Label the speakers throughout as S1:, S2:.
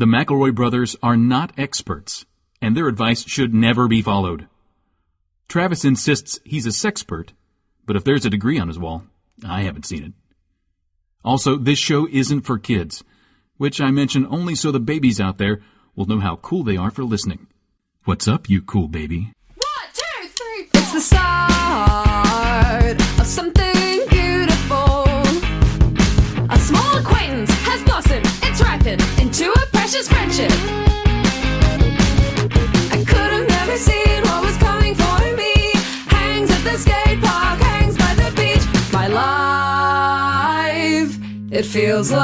S1: The McElroy brothers are not experts, and their advice should never be followed. Travis insists he's a sexpert, but if there's a degree on his wall, I haven't seen it. Also, this show isn't for kids, which I mention only so the babies out there will know how cool they are for listening. What's up, you cool baby?
S2: 1, 2, 3, 4. It's the start of something beautiful. A small acquaintance has blossomed, it's ripened into a precious friendship. I could have never seen what was coming for me. Hangs at the skate park, hangs by the beach. My life, it feels like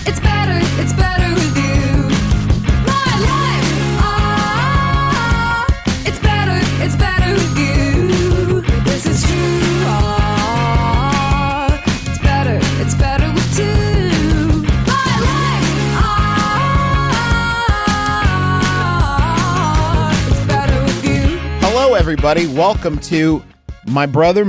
S2: it's better with you. My life, it's better with you. This is true. It's better with two. My life, it's better with you.
S3: Hello, everybody. Welcome to My Brother,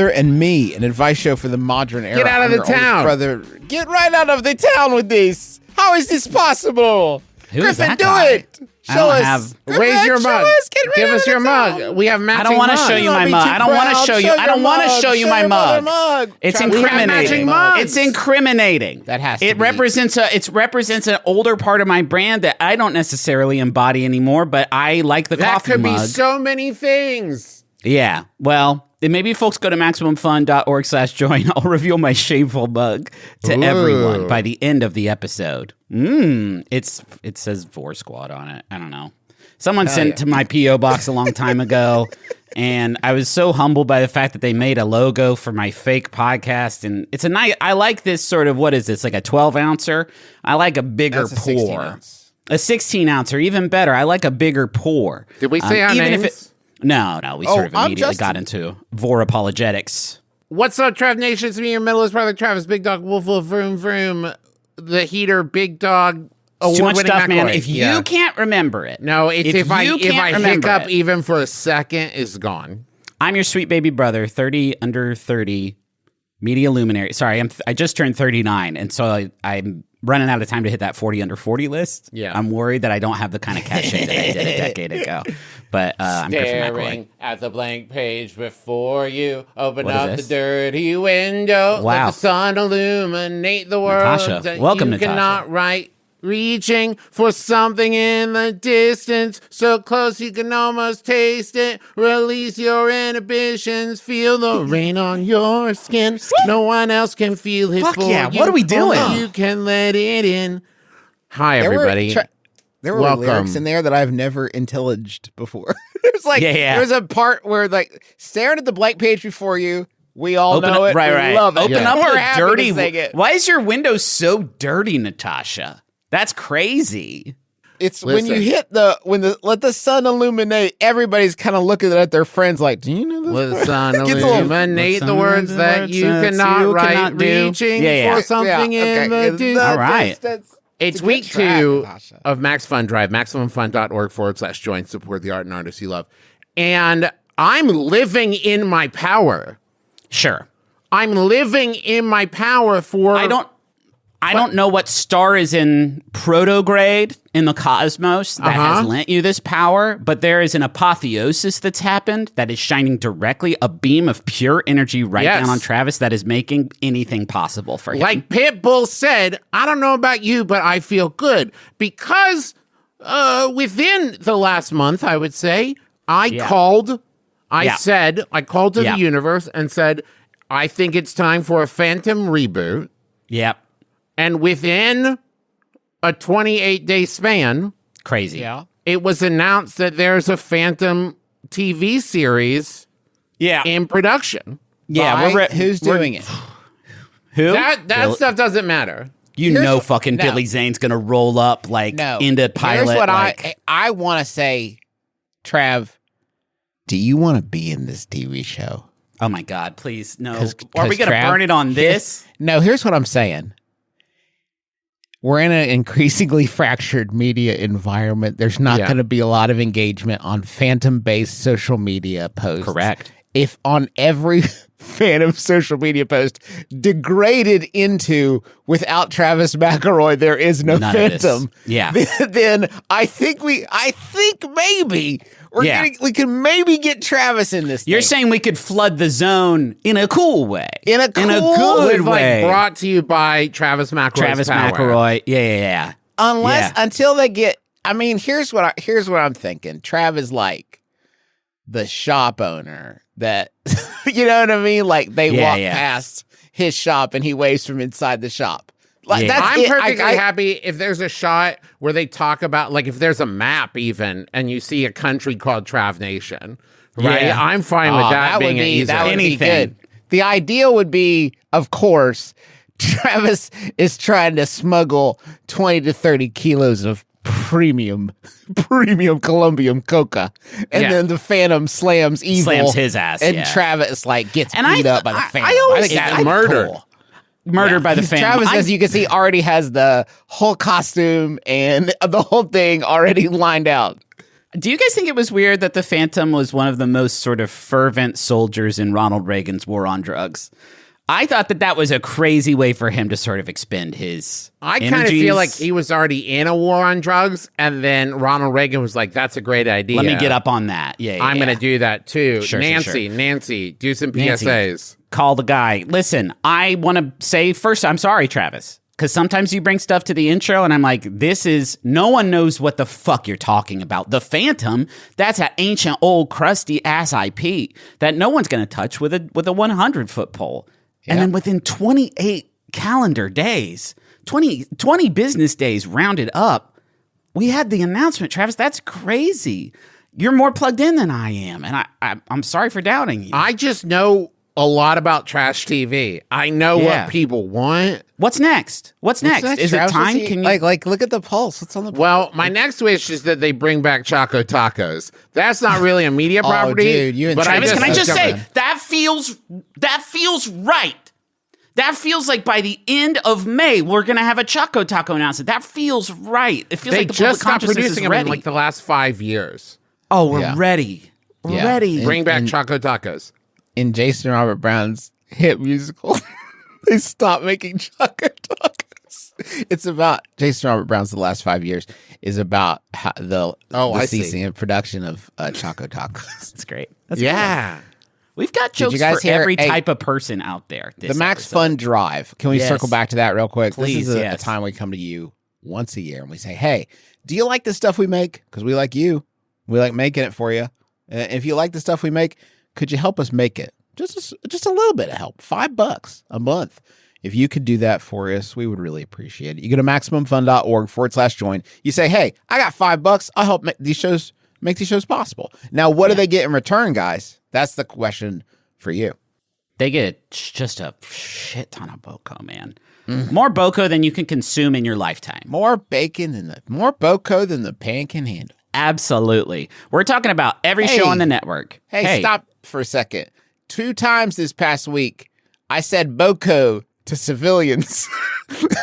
S3: and Me, an advice show for the modern era.
S4: Get out of the town.
S3: Brother, get right out of the town with this. How is this possible?
S5: Who is
S3: Griffin,
S5: that
S3: do
S5: guy?
S3: it.
S5: I
S3: Show
S5: don't
S3: us.
S5: have-
S3: Griffin,
S4: Raise your
S3: show
S4: mug.
S3: us. Get right
S4: Give
S3: out
S4: us
S3: of
S4: your
S3: the
S4: mug.
S3: town.
S4: We have matching
S5: I don't want to
S4: mugs.
S5: show you
S3: Don't
S5: my
S3: be
S5: mug.
S3: too
S5: I don't want to
S3: proud.
S5: show you.
S3: Show
S5: I don't
S3: your
S5: want to
S3: mug.
S5: show you
S3: Show
S5: my
S3: your
S5: mug.
S3: mug.
S5: It's
S3: Travis, we have
S4: matching
S5: incriminating.
S4: mugs.
S5: It's incriminating.
S3: That has to
S5: It
S3: be.
S5: represents an older part of my brand that I don't necessarily embody anymore, but I like the
S4: That
S5: coffee
S4: could
S5: mug.
S4: be so many things.
S5: Yeah. Well, then maybe folks go to MaximumFun.org/join. I'll reveal my shameful mug to everyone by the end of the episode. It says Vore Squad on it. I don't know. Someone sent it to my P.O. box a long time ago, and I was so humbled by the fact that they made a logo for my fake podcast. And it's a nice, I like this sort of, what is this, like a 12-ouncer? I like a bigger
S3: That's a 16
S5: pour.
S3: ounce.
S5: A 16-ouncer, even better. I like a bigger pour.
S4: Did we say our
S5: even
S4: names?
S5: If it, no, we sort of
S3: I'm
S5: immediately
S3: Justin.
S5: got into Vore Apologetics.
S4: What's up, Trav Nation? It's me, your middleest brother, Travis, Big Dog, Wolf, Vroom, Vroom, the Heater, Big Dog,
S5: It's too much
S4: award-winning
S5: stuff, man.
S4: McElroy.
S5: If you
S4: Yeah.
S5: can't remember it.
S4: No, it's if I
S5: you can't remember
S4: hiccup
S5: it.
S4: even for a second, it's gone.
S5: I'm your sweet baby brother, 30 under 30, media luminary. Sorry, I just turned 39, and so I'm running out of time to hit that 40 under 40 list.
S4: Yeah.
S5: I'm worried that I don't have the kind of cachet that I did a decade ago. But I'm Griffin McElroy.
S4: At the blank page before you open
S5: What is
S4: up
S5: this?
S4: the dirty window.
S5: Wow.
S4: Let the sun illuminate the world.
S5: Natasha.
S4: That
S5: Welcome,
S4: you
S5: Natasha.
S4: cannot write. Reaching for something in the distance, so close you can almost taste it. Release your inhibitions, feel the rain on your skin. No one else can feel it
S5: Fuck
S4: for
S5: yeah,
S4: you.
S5: what are we doing?
S4: Only you can let it in. Hi, everybody.
S3: There were
S4: Welcome.
S3: lyrics in there that I've never intelliged before. There's like,
S5: Yeah.
S3: there's a part where like staring at the blank page before you. We all know it.
S5: Right.
S3: We love it.
S5: Open up
S3: We're
S5: the
S3: happy to
S5: dirty.
S3: sing it.
S5: Why is your window so dirty, Natasha? That's crazy.
S3: It's when you
S4: Listen.
S3: hit let the sun illuminate. Everybody's kind of looking at their friends like, do you know this?
S4: Let the
S3: part?"
S4: sun
S3: It gets a little-
S4: illuminate the words that you
S5: that
S4: cannot
S5: you
S4: write.
S5: cannot do.
S4: Reaching
S5: Yeah.
S4: for something
S3: Yeah, okay.
S4: in the distance.
S5: All right.
S4: It's
S3: a good
S4: week
S3: track,
S4: 2
S3: Natasha.
S4: of Max Fun Drive, MaximumFun.org/join. Support the art and artists you love. And I'm living in my power.
S5: Sure.
S4: I'm living in my power for...
S5: I don't know what star is in protograde in the cosmos that has lent you this power, but there is an apotheosis that's happened that is shining directly a beam of pure energy right
S4: Yes.
S5: down on Travis that is making anything possible for him.
S4: Like Pitbull said, I don't know about you, but I feel good. Because within the last month, I would say, I called to
S5: Yeah.
S4: the universe and said, I think it's time for a Phantom reboot.
S5: Yep.
S4: And within a 28-day span,
S5: Crazy.
S4: it was announced that there's a Phantom TV series
S5: Yeah.
S4: in production.
S3: Who's doing it?
S5: Who?
S4: That stuff doesn't matter.
S5: You
S3: Here's
S5: know
S3: what-
S5: fucking
S3: no.
S5: Billy Zane's going to roll up like into pilot.
S3: Here's what
S5: like,
S3: I want to say, Trav. Do you want to be in this TV show?
S5: oh my God, please. No.
S3: 'Cause
S5: Are we going to
S3: Trav-
S5: burn it on this?
S3: No, here's what I'm saying. We're in an increasingly fractured media environment. There's not
S4: Yeah.
S3: going to be a lot of engagement on phantom-based social media posts.
S5: Correct.
S3: if on every Phantom social media post degraded into without Travis McElroy there is no
S5: None of
S3: Phantom,
S5: this.
S3: then I think maybe we can maybe get Travis in this.
S5: You're
S3: thing.
S5: saying we could flood the zone in a cool way.
S3: In a
S5: good
S4: Like
S5: way.
S4: brought to you by Travis McElroy.
S5: Travis McElroy. Yeah.
S3: until they get. I mean, here's what I'm thinking. Trav is like the shop owner that you know what I mean. Like they walk past his shop and he waves from inside the shop. Like that's
S4: I'm
S3: it.
S4: perfectly happy if there's a shot where they talk about, like, if there's a map even and you see a country called Trav Nation, right?
S5: Yeah.
S4: I'm fine with that being an easy.
S3: That would be
S5: Anything.
S3: good. The ideal would be, of course, Travis is trying to smuggle 20 to 30 kilos of premium Colombian coca, and then the Phantom slams evil,
S5: Slams his ass,
S3: and
S5: yeah.
S3: Travis like gets
S5: And
S3: beat up by the Phantom.
S5: I always
S3: think
S5: get
S3: that'd be
S4: murdered.
S3: cool.
S5: Murdered by the Phantom.
S3: Travis, as you can see, already has the whole costume and the whole thing already lined out.
S5: Do you guys think it was weird that the Phantom was one of the most sort of fervent soldiers in Ronald Reagan's war on drugs? I thought that was a crazy way for him to sort of expend his
S4: I kind of feel like he was already in a war on drugs, and then Ronald Reagan was like, "That's a great idea.
S5: Let me get up on that." Yeah,
S4: I'm going to do that too."
S5: Sure,
S4: Nancy, do some
S5: Nancy.
S4: PSAs.
S5: Call the guy. Listen, I want to say first, I'm sorry, Travis, because sometimes you bring stuff to the intro and I'm like, no one knows what the fuck you're talking about. The Phantom, that's an ancient, old, crusty ass IP that no one's going to touch with a 100-foot pole. And then within 28 calendar days, 20 business days rounded up, we had the announcement, Travis. That's crazy. You're more plugged in than I am. And I'm sorry for doubting you.
S4: I just know a lot about trash TV. I know what people want.
S5: What's next? What's next? Is
S3: Travis?
S5: it time?
S3: Let's see-
S5: Can you
S3: like look at the pulse? What's on the pulse?
S4: Well, my next wish is that they bring back Choco Tacos. That's not really a media property.
S3: dude, you and
S4: but
S3: Travis,
S5: Travis, can I just say
S3: Jumping.
S5: that feels right. That feels like by the end of May we're gonna have a Choco Taco announcement. That feels right. It feels
S4: they
S5: like the
S4: just
S5: public
S4: stopped
S5: consciousness
S4: producing
S5: is
S4: them in
S5: ready.
S4: like the last 5 years.
S5: Oh, we're
S3: Yeah.
S5: ready. We're
S3: Yeah.
S5: ready.
S4: Bring back
S3: and-
S4: Choco Tacos.
S3: In Jason Robert Brown's hit musical, they stopped making Choco Tacos. It's about Jason Robert Brown's the last 5 years is about how the
S4: I see.
S3: ceasing of production of Choco Tacos.
S5: That's great. That's
S4: Yeah.
S5: cool. We've got
S3: you
S5: jokes
S3: guys
S5: for
S3: hear-
S5: every
S3: hey,
S5: type of person out there.
S3: The Max Fun Drive. Can we
S5: Yes.
S3: circle back to that real quick?
S5: Please,
S3: This is a
S5: yes.
S3: time we come to you once a year and we say, hey, do you like the stuff we make? Because we like you. We like making it for you. If you like the stuff we make, could you help us make it? Just a little bit of help. $5 a month. If you could do that for us, we would really appreciate it. You go to MaximumFun.org/join. You say, hey, I got $5. I'll help make these shows possible. Now, what do they get in return, guys? That's the question for you.
S5: They get just a shit ton of Boko, man. More Boko than you can consume in your lifetime.
S3: More Boko than the pan can handle.
S5: Absolutely. We're talking about every
S3: Hey.
S5: show on the network.
S3: Hey, stop for a second. 2 times this past week, I said Boko to civilians.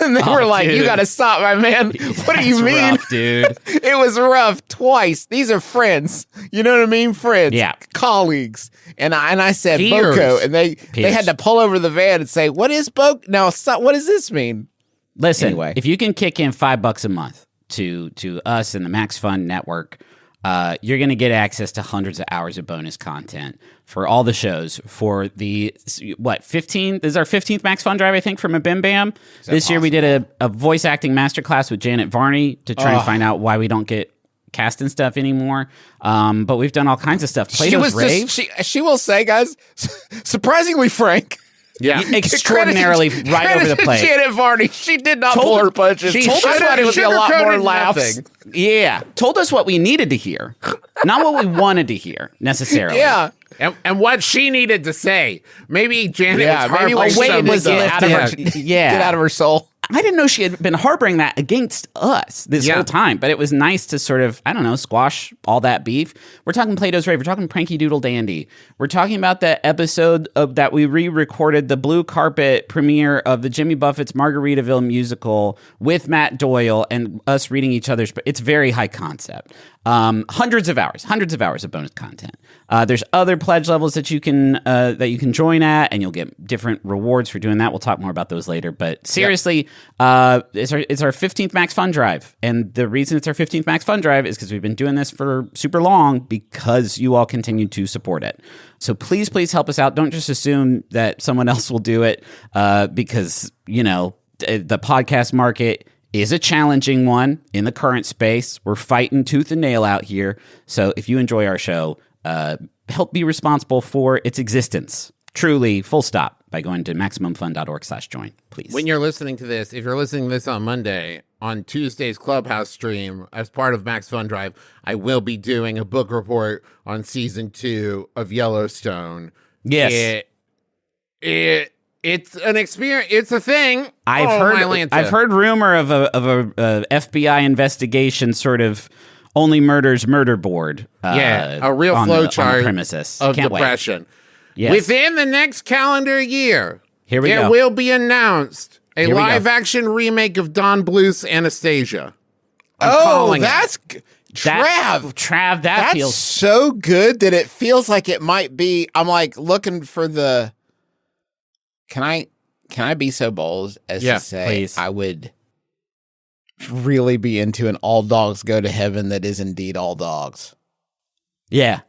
S3: And they were like,
S5: dude.
S3: you got to stop, my man. What do you
S5: That's
S3: mean?
S5: rough, dude?
S3: It was rough twice. These are friends. You know what I mean? Friends.
S5: Yeah.
S3: Colleagues. And I said
S4: Peers.
S3: Boko. And they
S5: Peers.
S3: had to pull over the van and say, what is Boko? Now, what does this mean?
S5: Listen,
S3: Anyway.
S5: if you can kick in $5 a month to us and the Max Fun Network, you're going to get access to hundreds of hours of bonus content for all the shows for the, 15? This is our 15th Max Fun Drive, I think, from MBMBaM. This year we did a voice acting masterclass with Janet Varney to try and find out why we don't get cast and stuff anymore. But we've done all kinds of stuff. Plato's Rave.
S3: She will say, guys, surprisingly frank.
S4: Yeah.
S5: Extraordinarily right over the plate.
S3: Janet Varney, she did not
S5: Told-
S3: pull her punches.
S5: she
S3: I thought it would be a lot more
S4: sugarcoated
S3: laughs.
S4: nothing.
S5: Yeah. Told us what we needed to hear, not what we wanted to hear necessarily.
S3: Yeah.
S4: And what she needed to say. Maybe Janet was
S3: maybe
S4: harboring
S3: weight
S4: some
S3: was
S4: stuff.
S3: lifted.
S5: out of her. Yeah.
S3: Get out of her soul.
S5: I didn't know she had been harboring that against us this
S4: Yeah.
S5: whole time, but it was nice to sort of, I don't know, squash all that beef. We're talking Plato's Rave. We're talking Pranky Doodle Dandy. We're talking about the episode of that we re-recorded, the blue carpet premiere of the Jimmy Buffett's Margaritaville musical with Matt Doyle and us reading each other's. It's very high concept. Hundreds of hours of bonus content. There's other pledge levels that you can join at, and you'll get different rewards for doing that. We'll talk more about those later. But seriously, it's our 15th Max Fun Drive, and the reason it's our 15th Max Fun Drive is because we've been doing this for super long because you all continue to support it. So please help us out. Don't just assume that someone else will do it because the podcast market is a challenging one in the current space. We're fighting tooth and nail out here. So if you enjoy our show, help be responsible for its existence. Truly, full stop, by going to MaximumFun.org/join, please.
S4: When you're listening to this, if you're listening to this on Monday, on Tuesday's Clubhouse stream, as part of Max Fun Drive, I will be doing a book report on season 2 of Yellowstone.
S5: Yes.
S4: It's an experience. It's a thing.
S5: I've heard rumor of a FBI investigation, sort of only murders murder board.
S4: A real flowchart
S5: premises
S4: of
S5: Can't
S4: depression.
S5: Wait. Yes.
S4: Within the next calendar year,
S5: here we go.
S4: There will be announced a live-action remake of Don Bluth's Anastasia.
S3: Trav.
S5: That feels
S3: so good that it feels like it might be. I'm like looking for the. Can I be so bold as to say
S5: please.
S3: I would really be into an all dogs go to heaven that is indeed all dogs.
S5: Yeah.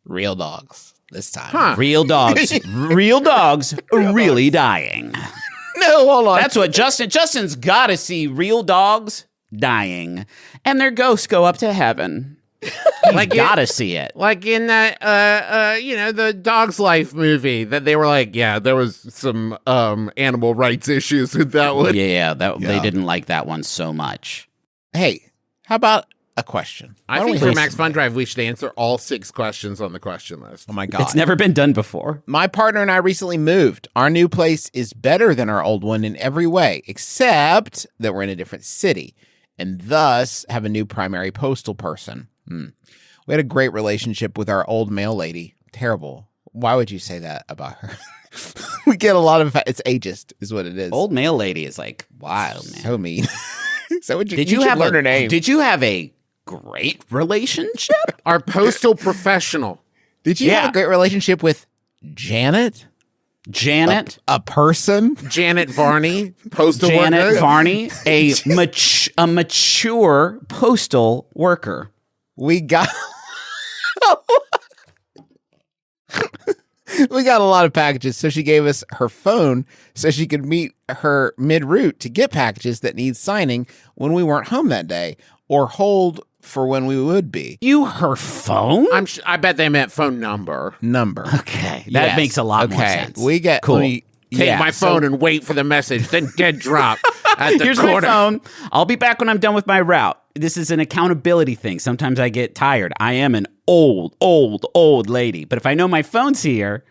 S3: Real dogs this time.
S5: Huh. Real dogs. Real dogs really dying.
S3: No, hold on.
S5: That's what Justin's got to see real dogs dying and their ghosts go up to heaven. Like, gotta see it.
S4: Like in that, the Dog's Life movie that they were like, there was some animal rights issues with that one.
S5: They didn't like that one so much.
S3: Hey, how about a question?
S4: I think for Max Fun Drive, we should answer all 6 questions on the question list.
S3: Oh my God.
S5: It's never been done before.
S3: My partner and I recently moved. Our new place is better than our old one in every way, except that we're in a different city and thus have a new primary postal person. We had a great relationship with our old mail lady. Terrible. Why would you say that about her? We get a lot of it's ageist is what it is.
S5: Old mail lady is like wild, man.
S3: So mean. So would
S5: you
S3: have learned her name?
S5: Did you have a great relationship?
S4: Our postal professional.
S3: Did you have a great relationship with Janet? A person?
S4: Janet Varney, postal worker.
S5: Janet Varney, a mature postal worker.
S3: We got a lot of packages, so she gave us her phone so she could meet her mid-route to get packages that need signing when we weren't home that day or hold for when we would be.
S5: Her phone?
S4: I bet they meant phone number.
S5: Okay, that makes a lot more sense.
S3: We get
S5: cool.
S4: Take my phone and wait for the message, then dead drop at the
S5: Here's
S4: corner.
S5: my phone. I'll be back when I'm done with my route. This is an accountability thing. Sometimes I get tired. I am an old lady. But if I know my phone's here,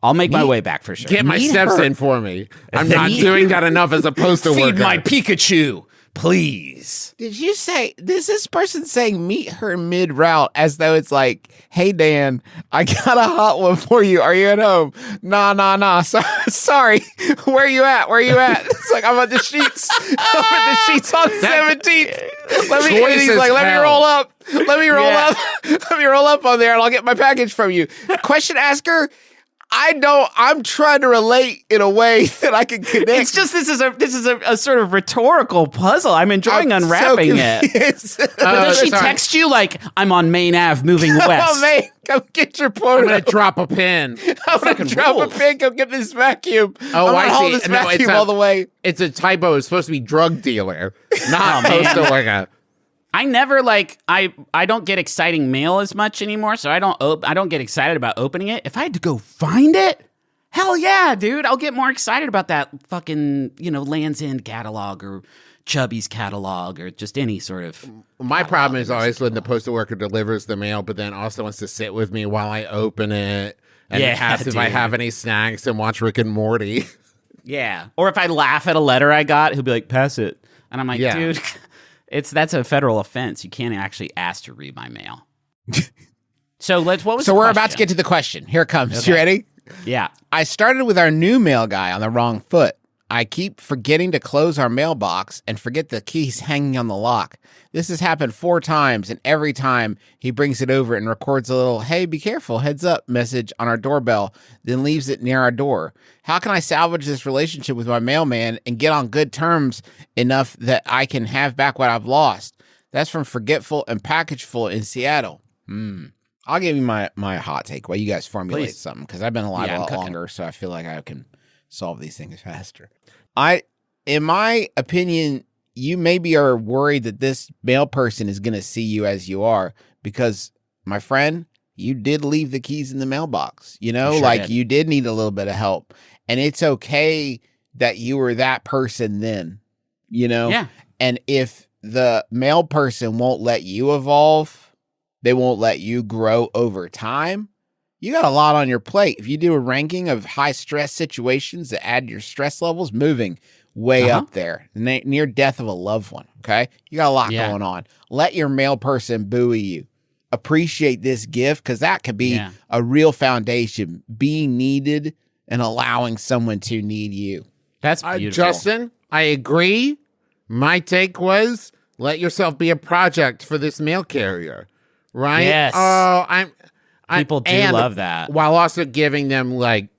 S5: I'll make my way back for sure.
S4: Get my steps in for me. I'm not doing that enough as a postal worker.
S5: Feed my Pikachu, please.
S3: Did you say, is this person saying meet her mid-route as though it's like, hey, Dan, I got a hot one for you. Are you at home? Nah. Sorry. Where are you at? It's like, I'm at the sheets. I'm at the sheets on 17th. Let me roll up. Let me roll up on there and I'll get my package from you. Question asker. I'm trying to relate in a way that I can connect.
S5: It's just this is a sort of rhetorical puzzle. I'm enjoying unwrapping it. But does she text you like, I'm on Main Ave moving west?
S3: Oh, man, come get your phone.
S4: I'm going to drop a pin.
S3: I'm going to drop a pin. Come get this vacuum.
S4: Oh,
S3: I see. Hold this vacuum all the way.
S4: It's a typo. It's supposed to be drug dealer, not postal worker.
S5: I never I don't get exciting mail as much anymore, so I don't get excited about opening it. If I had to go find it, hell yeah, dude, I'll get more excited about that fucking, Land's End catalog or Chubby's catalog or just any sort of.
S4: My problem is always when the postal worker delivers the mail, but then also wants to sit with me while I open it and ask if I have any snacks and watch Rick and Morty.
S5: Yeah, or if I laugh at a letter I got, he'll be like, "Pass it," and I'm like, dude. That's a federal offense. You can't actually ask to read my mail. So
S3: we're about to get to the question. Here it comes. Okay. You ready?
S5: Yeah.
S3: I started with our new mail guy on the wrong foot. I keep forgetting to close our mailbox and forget the keys hanging on the lock. This has happened 4 times, and every time he brings it over and records a little, hey, be careful, heads up message on our doorbell, then leaves it near our door. How can I salvage this relationship with my mailman and get on good terms enough that I can have back what I've lost? That's from Forgetful and Packageful in Seattle. I'll give you my hot take while you guys formulate something, because I've been alive a lot longer, so I feel like I can solve these things faster. In my opinion, you maybe are worried that this mail person is going to see you as you are, because, my friend, you did leave the keys in the mailbox. You know, you did need a little bit of help, and it's okay that you were that person then, you know?
S5: Yeah.
S3: And if the mail person won't let you evolve, they won't let you grow over time, you got a lot on your plate. If you do a ranking of high stress situations that add your stress levels, moving way up there, near death of a loved one, okay? You got a lot going on. Let your mail person buoy you. Appreciate this gift, because that could be a real foundation, being needed and allowing someone to need you.
S5: That's beautiful.
S4: Justin, I agree. My take was, let yourself be a project for this mail carrier, right?
S5: Yes.
S4: Oh,
S5: People do love that.
S4: While also giving them, like,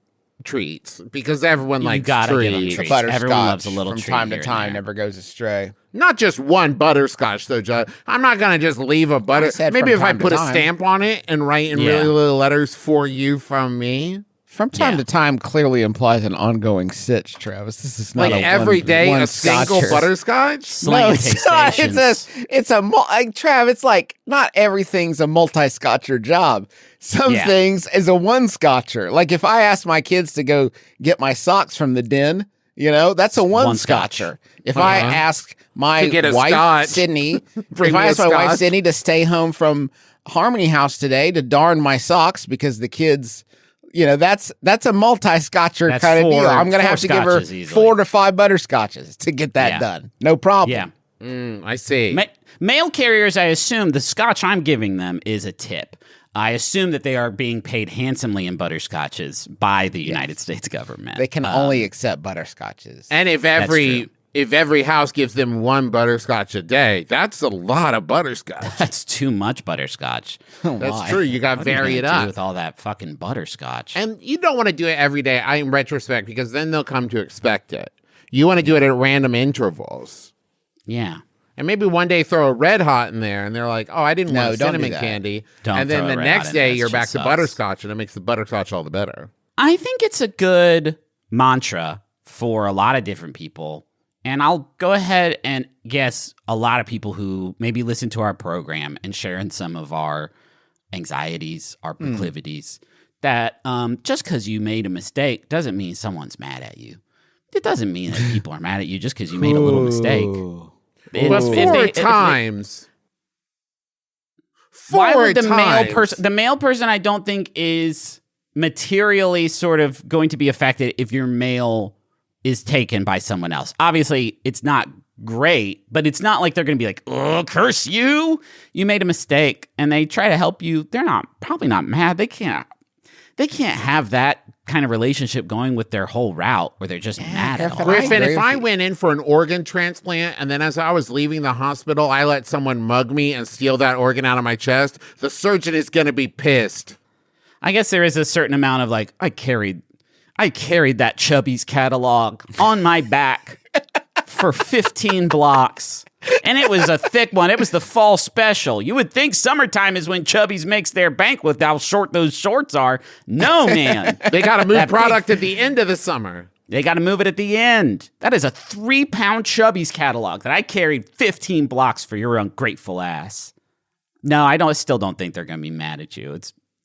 S4: treats, because everyone likes
S5: gotta
S4: treats.
S5: give them treats.
S3: Butterscotch
S5: Everyone loves a little
S3: from
S5: treat
S3: time to
S5: here and
S3: time,
S5: there.
S3: never goes astray.
S4: Not just one butterscotch, though, John. I'm not going to just leave a butter.
S3: said
S4: Maybe
S3: from
S4: if I
S3: time to
S4: put a
S3: time.
S4: stamp on it and write in really little letters, for you from me.
S3: From time to time clearly implies an ongoing sitch, Travis. This is not
S4: Like
S3: a
S4: every day,
S3: one
S4: a single
S3: scotcher.
S4: butterscotch?
S3: No,
S5: Slang
S3: it's not.
S5: stations.
S3: It's a like, Trav, it's like not everything's a multi-scotcher job. Some things is a one scotcher. Like if I ask my kids to go get my socks from the den, you know, that's a one scotcher. If I ask my
S4: To get a
S3: wife,
S4: scotch.
S3: Sydney,
S4: Bring
S3: if
S4: me
S3: I
S4: a
S3: ask my wife,
S4: scotch.
S3: Sydney, to stay home from Harmony House today to darn my socks because the kids, you know, that's a multi-scotcher
S5: That's
S3: kind of deal.
S5: four-
S3: I'm going to
S5: four
S3: have to give her
S5: scotches easily.
S3: 4 to 5 butterscotches to get that done. No problem.
S5: Yeah.
S4: I see.
S5: Mail carriers, I assume the scotch I'm giving them is a tip. I assume that they are being paid handsomely in butterscotches by the United States government.
S3: They can only accept butterscotches.
S4: And if every house gives them 1 butterscotch a day, that's a lot of butterscotch.
S5: That's too much butterscotch.
S4: That's true. You got to
S5: What are you
S4: vary it
S5: gonna do
S4: up.
S5: with all that fucking butterscotch.
S4: And you don't want to do it every day, in retrospect, because then they'll come to expect it. You want to do it at random intervals.
S5: Yeah.
S4: And maybe one day throw a Red Hot in there, and they're like, "Oh, I didn't
S3: No,
S4: want
S3: don't do
S4: cinnamon
S3: that.
S4: candy."
S5: Don't
S4: and then
S5: throw a
S4: the
S5: Red
S4: next
S5: Hot in
S4: day,
S5: there.
S4: you're
S5: That
S4: back
S5: shit
S4: to
S5: sucks.
S4: butterscotch, and it makes the butterscotch all the better.
S5: I think it's a good mantra for a lot of different people. And I'll go ahead and guess a lot of people who maybe listen to our program and share in some of our anxieties, our proclivities, that just because you made a mistake doesn't mean someone's mad at you. It doesn't mean that people are mad at you just because you made a little mistake.
S4: But
S5: Why
S4: four
S5: would the male
S4: times.
S5: person? The male person, I don't think, is materially sort of going to be affected if your mail is taken by someone else. Obviously, it's not great, but it's not like they're going to be like, "Oh, curse you! You made a mistake," and they try to help you. They're probably not mad. They can't have that kind of relationship going with their whole route where they're just mad at all.
S4: Griffin,
S3: agree
S4: if
S3: with
S4: I
S3: you.
S4: went in for an organ transplant and then as I was leaving the hospital, I let someone mug me and steal that organ out of my chest, the surgeon is going to be pissed.
S5: I guess there is a certain amount of like, I carried that Chubby's catalog on my back for 15 blocks. And it was a thick one. It was the fall special. You would think summertime is when Chubby's makes their bank with how short those shorts are. No, man.
S4: They got to move
S5: That
S4: product at the end of the summer.
S5: They got to move it at the end. That is a 3-pound Chubby's catalog that I carried 15 blocks for your ungrateful ass. No, I still don't think they're going to be mad at you.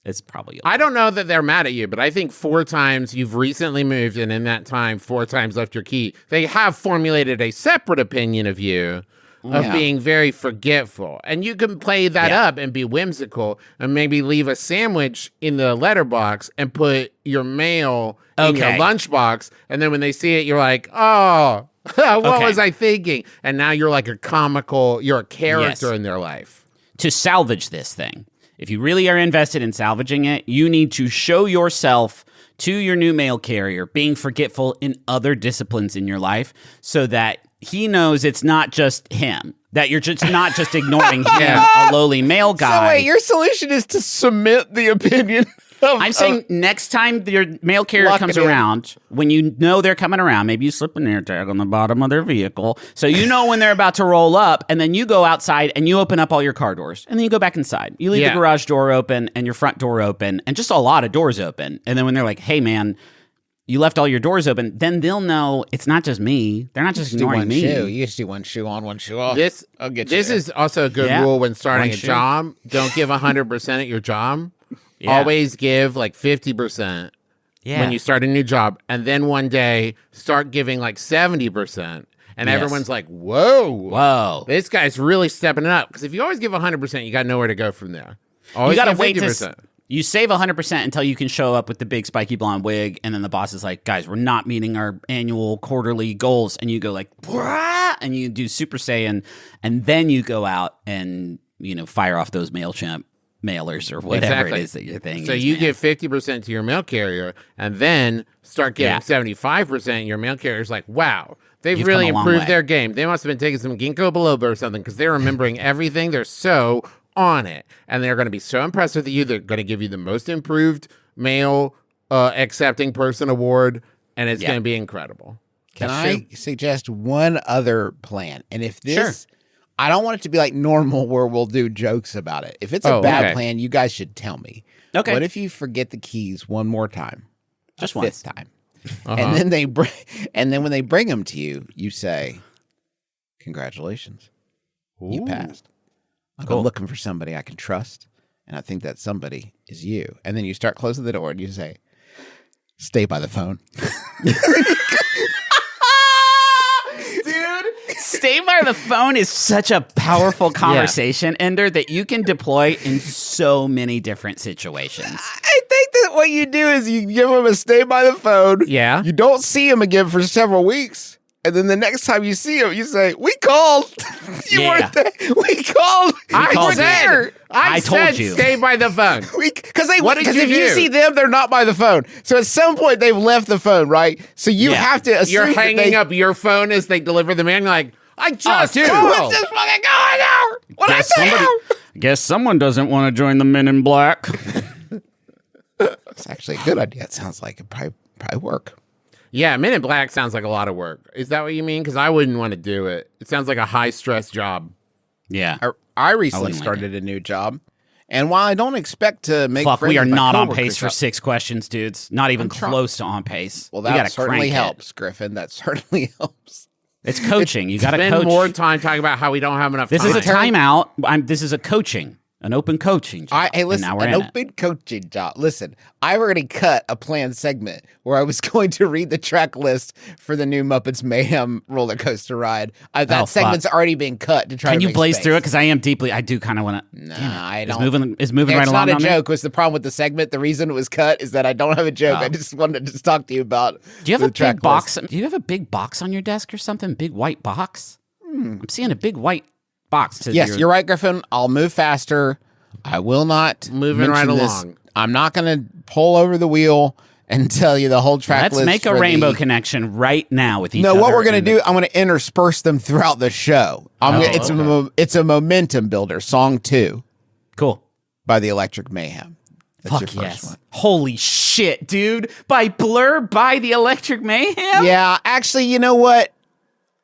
S5: It's probably
S4: I don't know that they're mad at you, but I think 4 times you've recently moved and in that time 4 times left your key. They have formulated a separate opinion of you of being very forgetful. And you can play that up and be whimsical and maybe leave a sandwich in the letterbox and put your mail in your lunchbox. And then when they see it, you're like, oh, what was I thinking? And now you're like you're a character in their life.
S5: to salvage this thing. If you really are invested in salvaging it, you need to show yourself to your new mail carrier being forgetful in other disciplines in your life so that he knows it's not just him, that you're just not just ignoring him, a lowly mail guy.
S3: So wait, your solution is to cement the opinion.
S5: I'm saying next time your mail carrier comes around, when you know they're coming around, maybe you slip an AirTag on the bottom of their vehicle, so you know when they're about to roll up, and then you go outside and you open up all your car doors, and then you go back inside. You leave the garage door open and your front door open, and just a lot of doors open. And then when they're like, hey, man, you left all your doors open, then they'll know it's not just me. They're not just ignoring me.
S3: You just do one shoe on, one shoe off.
S4: I'll get you. This is also a good rule when starting a job. Don't give 100% at your job. Yeah. Always give like 50% when you start a new job. And then one day start giving like 70%. And everyone's like, whoa, this guy's really stepping it up. Because if you always give 100%, you got nowhere to go from there. Always
S5: you got to wait
S4: 50%.
S5: You save 100% until you can show up with the big spiky blonde wig. And then the boss is like, guys, we're not meeting our annual quarterly goals. And you go like, Wah! And you do Super Saiyan. And then you go out and, fire off those MailChimp mailers or whatever it is that your thing
S4: so
S5: is.
S4: You give 50% to your mail carrier and then start giving 75%. Your mail carrier's like, wow, they've really improved their game. They must have been taking some ginkgo biloba or something because they're remembering everything. They're so on it. And they're going to be so impressed with you. They're going to give you the most improved mail accepting person award. And it's going to be incredible.
S3: Can I suggest one other plan? And if this... I don't want it to be like normal where we'll do jokes about it. If it's a bad plan, you guys should tell me. Okay. What if you forget the keys one more time?
S5: Just
S3: once. Fifth time. And then when they bring them to you, you say, congratulations. You passed. I'm looking for somebody I can trust, and I think that somebody is you. And then you start closing the door and you say, stay by the phone.
S5: Stay by the phone is such a powerful conversation ender that you can deploy in so many different situations.
S3: I think that what you do is you give them a stay by the phone.
S4: Yeah.
S3: You don't see them again for several weeks. And then the next time you see them, you say, we called. You weren't there. We called.
S5: I told you.
S4: Stay by the phone.
S3: Because if you see them, they're not by the phone. So at some point, they've left the phone, right? So you have to assume
S4: you're hanging up your phone as they deliver the mail. You're like, I just called.
S3: What's this fucking going on? What I say?
S5: Guess someone doesn't want to join the Men in Black.
S3: It's actually a good idea. It sounds like it probably work.
S4: Yeah, Men in Black sounds like a lot of work. Is that what you mean? Because I wouldn't want to do it. It sounds like a high-stress job.
S5: Yeah.
S3: I recently started a new job. And while I don't expect to make friends
S5: we are
S3: with my
S5: not on
S3: coworkers
S5: pace for 6 questions, dudes. Not even close to on pace.
S3: Well, that certainly helps, Griffin. That certainly helps.
S5: It's coaching. You got to coach.
S4: Spend more time talking about how we don't have enough time.
S5: This is a timeout. This is a coaching. An open coaching job.
S3: Hey, listen, an open coaching job. Listen, I already cut a planned segment where I was going to read the track list for the new Muppets Mayhem roller coaster ride. That segment's already been cut to try to make
S5: Can you blaze
S3: space.
S5: through it? Because I do kind of want to.
S3: Nah, I don't.
S5: It's moving right along.
S3: It's not a joke. Was the problem with the segment? The reason it was cut is that I don't have a joke. I just wanted to talk to you about.
S5: Do you have a big box? Do you have a big box on your desk or something? Big white box? I'm seeing a big white box.
S3: Yes, you're right, Griffin. I'll move faster. I will not
S4: moving right along.
S3: I'm not going to pull over the wheel and tell you the whole track list.
S5: Let's make a rainbow connection right now with each other.
S3: No, what we're going to do, I'm going to intersperse them throughout the show. It's a momentum builder. Song 2.
S5: Cool.
S3: By the Electric Mayhem. That's
S5: your first one. Holy shit, dude. By Blur, by the Electric Mayhem?
S3: Yeah, actually, you know what?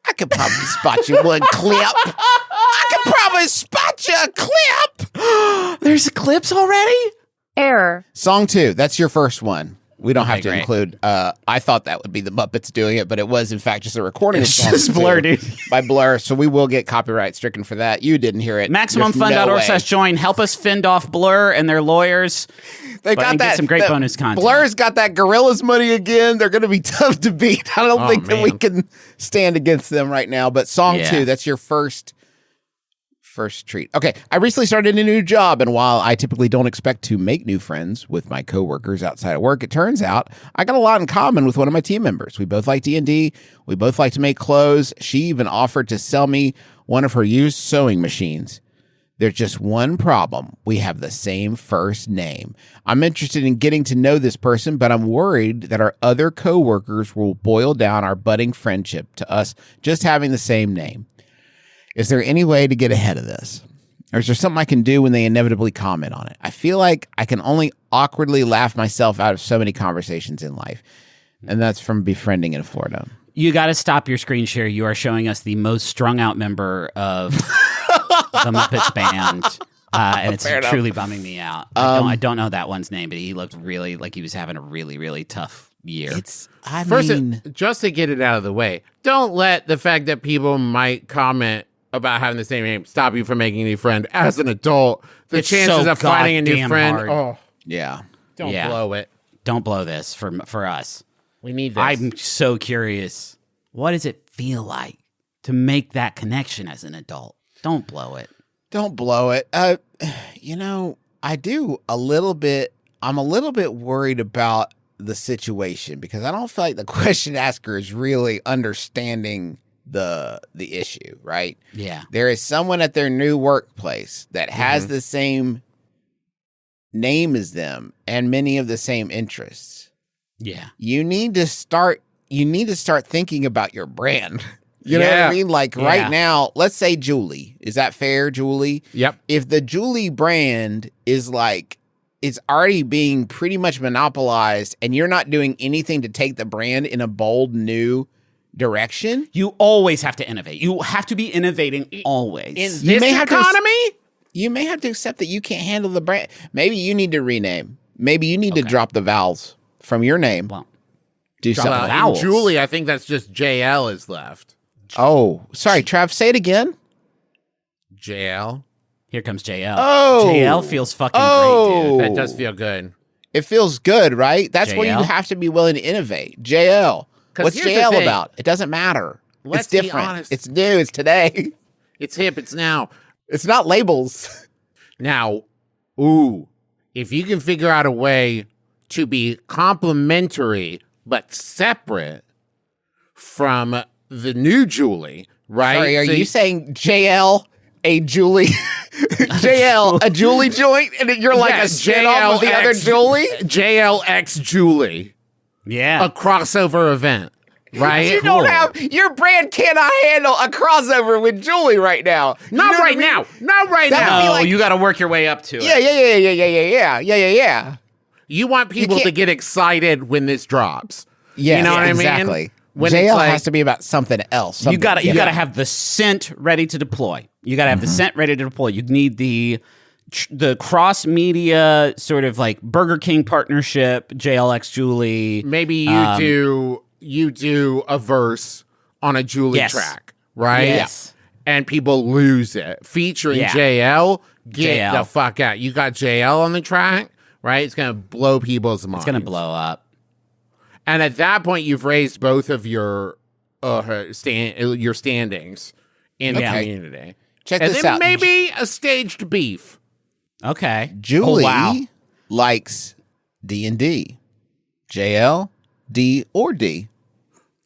S3: I could probably spot you one clip. I could probably spot you a clip.
S5: There's clips already?
S2: Error.
S3: Song 2. That's your first one. We don't have to include. I thought that would be the Muppets doing it, but it was in fact just a recording.
S5: It's just Blur, dude.
S3: By Blur, so we will get copyright stricken for that. You didn't hear it.
S5: MaximumFun.org/join. Help us fend off Blur and their lawyers.
S3: They got
S5: get some great bonus content.
S3: Blur's got that Gorillaz money again. They're going to be tough to beat. I don't think that we can stand against them right now. But song 2, that's your first treat. Okay, I recently started a new job, and while I typically don't expect to make new friends with my coworkers outside of work, it turns out I got a lot in common with one of my team members. We both like D&D. We both like to make clothes. She even offered to sell me one of her used sewing machines. There's just one problem. We have the same first name. I'm interested in getting to know this person, but I'm worried that our other coworkers will boil down our budding friendship to us just having the same name. Is there any way to get ahead of this? Or is there something I can do when they inevitably comment on it? I feel like I can only awkwardly laugh myself out of so many conversations in life. And that's from Befriending in Florida.
S5: You got to stop your screen share. You are showing us the most strung out member of the Muppets band. And it's truly bumming me out. I don't know that one's name, but he looked really like he was having a really, really tough year.
S4: Just to get it out of the way, don't let the fact that people might comment about having the same name stop you from making a new friend. As an adult, the chances of finding a new friend, don't blow it.
S5: Don't blow this for us.
S4: We need this.
S5: I'm so curious. What does it feel like to make that connection as an adult? Don't blow it.
S3: Don't blow it. I do a little bit. I'm a little bit worried about the situation because I don't feel like the question asker is really understanding the issue, right?
S5: Yeah.
S3: There is someone at their new workplace that has the same name as them and many of the same interests.
S5: Yeah.
S3: You need to start thinking about your brand. You know what I mean? Like right now, let's say Julie. Is that fair, Julie?
S4: Yep.
S3: If the Julie brand is like, it's already being pretty much monopolized and you're not doing anything to take the brand in a bold new direction.
S5: You always have to innovate. You have to be innovating always.
S4: In this economy?
S3: You may have to accept that you can't handle the brand. Maybe you need to rename. Maybe you need to drop the vowels from your name.
S5: Well,
S3: do something.
S4: Vowels. Julie, I think that's just JL is left.
S3: Oh, sorry, Trav, say it again.
S4: JL.
S5: Here comes JL.
S3: Oh.
S5: JL feels fucking great, dude.
S4: That does feel good.
S3: It feels good, right? That's where
S5: JL?
S3: you have to be willing to innovate. JL. What's
S4: here's the
S3: JL
S4: thing.
S3: about? It doesn't matter.
S4: Let's
S3: it's
S4: be
S3: different.
S4: honest.
S3: It's new. It's today.
S4: It's hip. It's now.
S3: It's not labels.
S4: Now, if you can figure out a way to be complementary but separate from the new Julie, right?
S3: Sorry, are you saying JL, a Julie, JL, a Julie joint, and you're like a spin-off of the other Julie?
S4: JLX Julie.
S5: Yeah.
S4: A crossover event, right?
S3: You don't have, your brand cannot handle a crossover with Julie right now.
S4: Not right now. Not right
S3: That would
S4: now.
S3: be like-
S5: you got to work your way up to it.
S3: Yeah.
S4: You want people
S3: can't-
S4: to get excited when this drops.
S3: Yeah,
S4: you know what I mean?
S3: exactly.
S4: When
S3: JL
S4: it's like,
S3: has to be about something else.
S5: You got to have the scent ready to deploy. You got to have the scent ready to deploy. You need the cross media sort of like Burger King partnership, JLX Julie.
S4: maybe you do a verse on a Julie track, right?
S5: Yes.
S4: And people lose it. Featuring
S5: Yeah.
S4: JL, get
S5: JL.
S4: the fuck out. You got JL on the track, right? It's going to blow people's minds.
S5: It's going to blow up.
S4: And at that point, you've raised both of your standings in the community.
S3: Check
S4: and
S3: this
S4: then
S3: out.
S4: maybe a staged beef.
S5: Okay.
S3: Julie likes D&D. JL, D or D.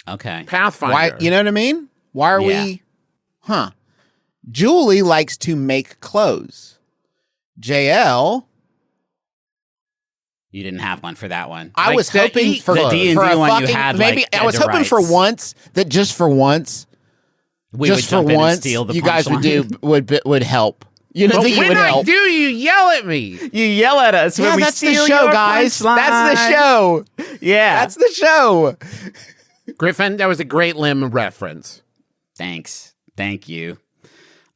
S5: Okay.
S4: Pathfinder.
S3: Why? You know what I mean? Why are we? Julie likes to make clothes. JL.
S5: You didn't have one for that one.
S3: I was hoping for
S5: the D&D
S3: for a
S5: one
S3: fucking,
S5: you had.
S3: maybe
S5: like,
S3: I was
S5: dead to
S3: hoping for
S5: rights.
S3: once that just for once,
S5: We would
S3: just for
S5: jump in and
S3: once,
S5: steal the
S3: you guys would
S5: punchline.
S3: would help. You know,
S4: But
S3: think it
S4: when
S3: would
S4: I
S3: help.
S4: do, you yell at me.
S5: You yell at us when
S3: Yeah,
S5: we
S3: that's the
S5: steal
S3: show,
S5: your
S3: guys.
S5: punchline.
S3: That's the show.
S5: Yeah.
S3: That's the show.
S4: Griffin, that was a great limb reference.
S5: Thanks. Thank you.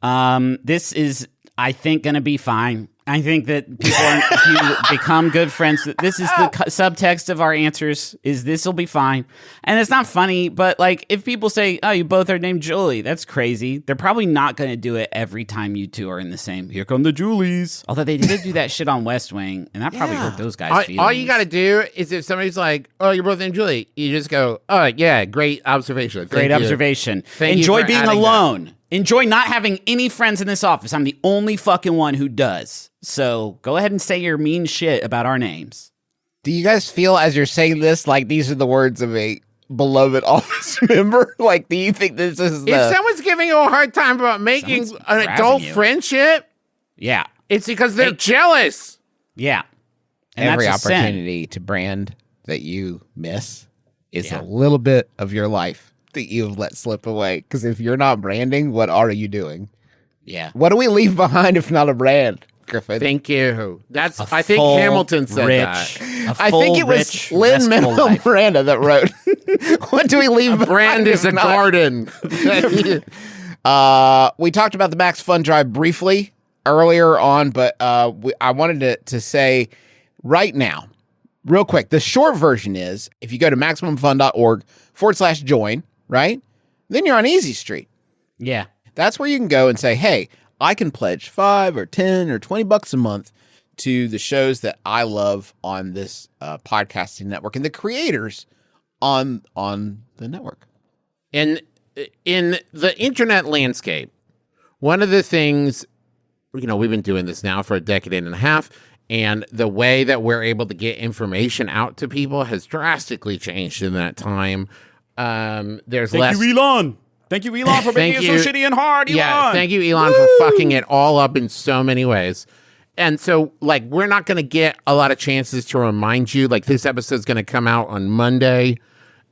S5: This is, I think, going to be fine. I think that people, if you become good friends, this is the subtext of our answers, is this will be fine. And it's not funny, but like if people say, oh, you both are named Julie, that's crazy. They're probably not going to do it every time you two are in the same, here come the Julies. Although they did do that shit on West Wing, and that probably hurt those guys' feelings.
S4: All you got to do is if somebody's like, oh, you're both named Julie, you just go, oh, yeah, great observation.
S5: Great observation.
S4: Thank you
S5: Enjoy
S4: for
S5: being
S4: adding
S5: alone. Enjoy not having any friends in this office. I'm the only fucking one who does. So go ahead and say your mean shit about our names.
S3: Do you guys feel as you're saying this like these are the words of a beloved office member? Like, do you think this is
S4: If someone's giving you a hard time about making
S5: Someone's
S4: an
S5: grabbing
S4: adult
S5: you.
S4: friendship,
S5: Yeah.
S4: It's because they're jealous.
S5: Yeah. And
S3: Every
S5: that's a sin.
S3: opportunity to brand that you miss is a little bit of your life that you've let slip away. Because if you're not branding, what are you doing?
S5: Yeah.
S3: What do we leave behind if not a brand, Griffin?
S4: Thank you. I think Hamilton said that.
S3: I think it was Lin-Manuel Miranda that wrote, what do we leave behind?
S4: Brand is a garden.
S3: We talked about the Max Fun Drive briefly earlier on, but I wanted to say right now, real quick, the short version is if you go to MaximumFun.org/join, right? Then you're on Easy Street.
S5: Yeah.
S3: That's where you can go and say, hey, I can pledge $5 or $10 or $20 a month to the shows that I love on this podcasting network and the creators on the network.
S4: And in the internet landscape, one of the things, we've been doing this now for a decade and a half, and the way that we're able to get information out to people has drastically changed in that time. There's less.
S5: Thank you, Elon. Thank you, Elon, for making it so shitty and hard, Elon.
S4: Yeah, thank you, Elon, for fucking it all up in so many ways. And so, we're not going to get a lot of chances to remind you. This episode's going to come out on Monday,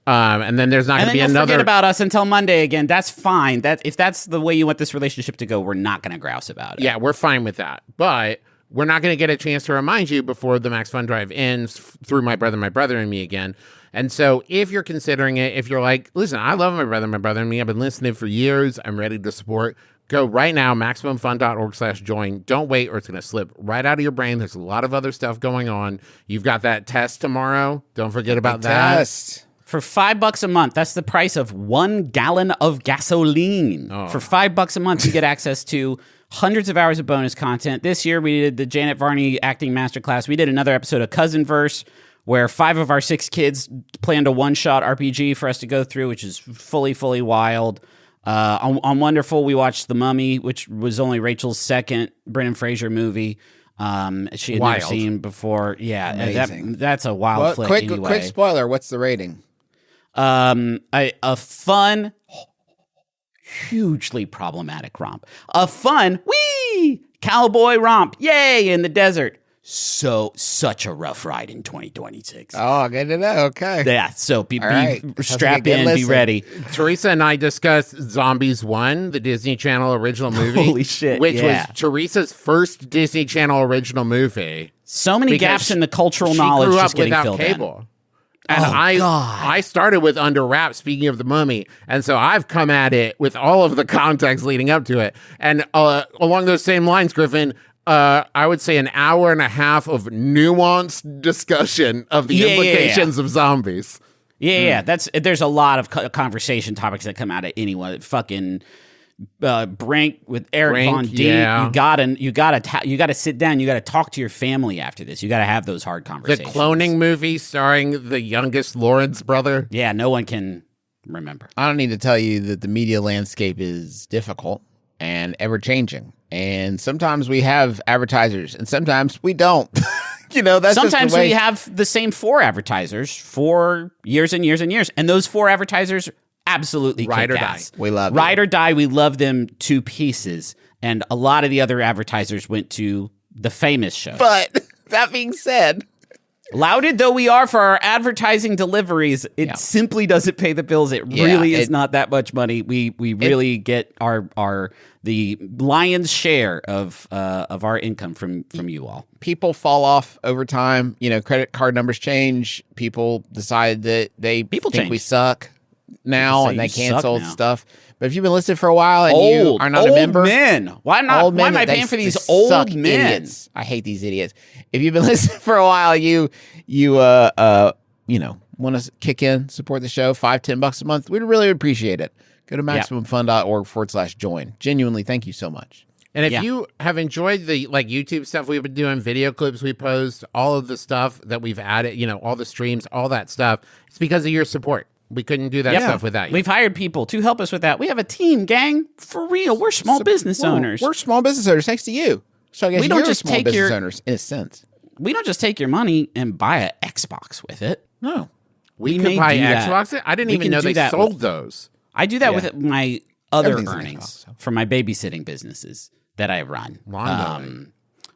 S4: and then there's not going to be another.
S5: Forget about us until Monday again. That's fine. If that's the way you want this relationship to go, we're not going to grouse about it.
S4: Yeah, we're fine with that. But we're not going to get a chance to remind you before the Max Fun Drive ends through my brother, and me again. And so if you're considering it, if you're like, listen, I love my brother, and me. I've been listening for years. I'm ready to support. Go right now, MaximumFun.org/join. Don't wait or it's going to slip right out of your brain. There's a lot of other stuff going on. You've got that test tomorrow. Don't forget about that.
S3: Test.
S5: For $5 a month, that's the price of 1 gallon of gasoline.
S4: Oh.
S5: For $5 a month, you get access to hundreds of hours of bonus content. This year, we did the Janet Varney acting masterclass. We did another episode of Cousin Verse, where 5 of our 6 kids planned a one-shot RPG for us to go through, which is fully wild. On Wonderful, we watched The Mummy, which was only Rachel's second Brendan Fraser movie. She had never seen before. Yeah, that's a wild flick anyway.
S3: Quick spoiler, what's the rating?
S5: A fun, hugely problematic romp. A fun, cowboy romp. Yay, in the desert. Such a rough ride in 2026.
S3: Oh, good to know. Okay.
S5: Yeah, so be
S3: right.
S5: strap in, be ready.
S4: Teresa and I discussed Zombies 1, the Disney Channel original movie.
S5: Holy shit,
S4: which was Teresa's first Disney Channel original movie.
S5: So many gaps in the cultural knowledge
S4: grew up
S5: just getting
S4: without
S5: filled
S4: cable.
S5: in.
S4: And I started with Under Wraps, speaking of the Mummy, and so I've come at it with all of the context leading up to it. And along those same lines, Griffin, I would say an hour and a half of nuanced discussion of the implications of zombies.
S5: Yeah. There's a lot of conversation topics that come out of anyone. Fucking Brink with Eric Von D.
S4: Yeah.
S5: You gotta sit down. You gotta talk to your family after this. You gotta have those hard
S4: The
S5: conversations.
S4: cloning movie starring the youngest Lawrence brother.
S5: Yeah, no one can remember.
S3: I don't need to tell you that the media landscape is difficult and ever changing. And sometimes we have advertisers and sometimes we don't. That's
S5: sometimes
S3: just the way.
S5: we have the same 4 advertisers for years and years and years. And those 4 advertisers absolutely
S4: Ride or
S5: kick ass.
S3: We love it.
S5: Ride or die, we love them to pieces. And a lot of the other advertisers went to the famous show.
S3: But that being said,
S5: lauded though we are for our advertising deliveries, it simply doesn't pay the bills. It really is not that much money. We really get the lion's share of our income from you all.
S3: people fall off over time. Credit card numbers change. People decide that they think we suck now and they cancel stuff. But if you've been listed for a while and you are not a member,
S5: why am I paying for these old men?
S3: Idiots. I hate these idiots. If you've been listed for a while, you want to kick in, support the show, $5-10 a month, we'd really appreciate it. Go to MaximumFun.org/join. Genuinely, thank you so much.
S4: And if you have enjoyed the YouTube stuff we've been doing, video clips we post, all of the stuff that we've added, all the streams, all that stuff, it's because of your support. We couldn't do that stuff without you.
S5: We've hired people to help us with that. We have a team, gang. For real. We're small business owners.
S3: We're small business owners thanks to you. So I guess
S5: we don't
S3: you're
S5: just
S3: small
S5: take
S3: business
S5: your
S3: owners in a sense.
S5: We don't just take your money and buy an Xbox with it.
S3: No.
S4: We could buy Xbox. I didn't even know they sold those.
S5: I do that with my other
S3: Everything's
S5: earnings
S3: Xbox, so.
S5: from my babysitting businesses. that I run.
S4: Lawn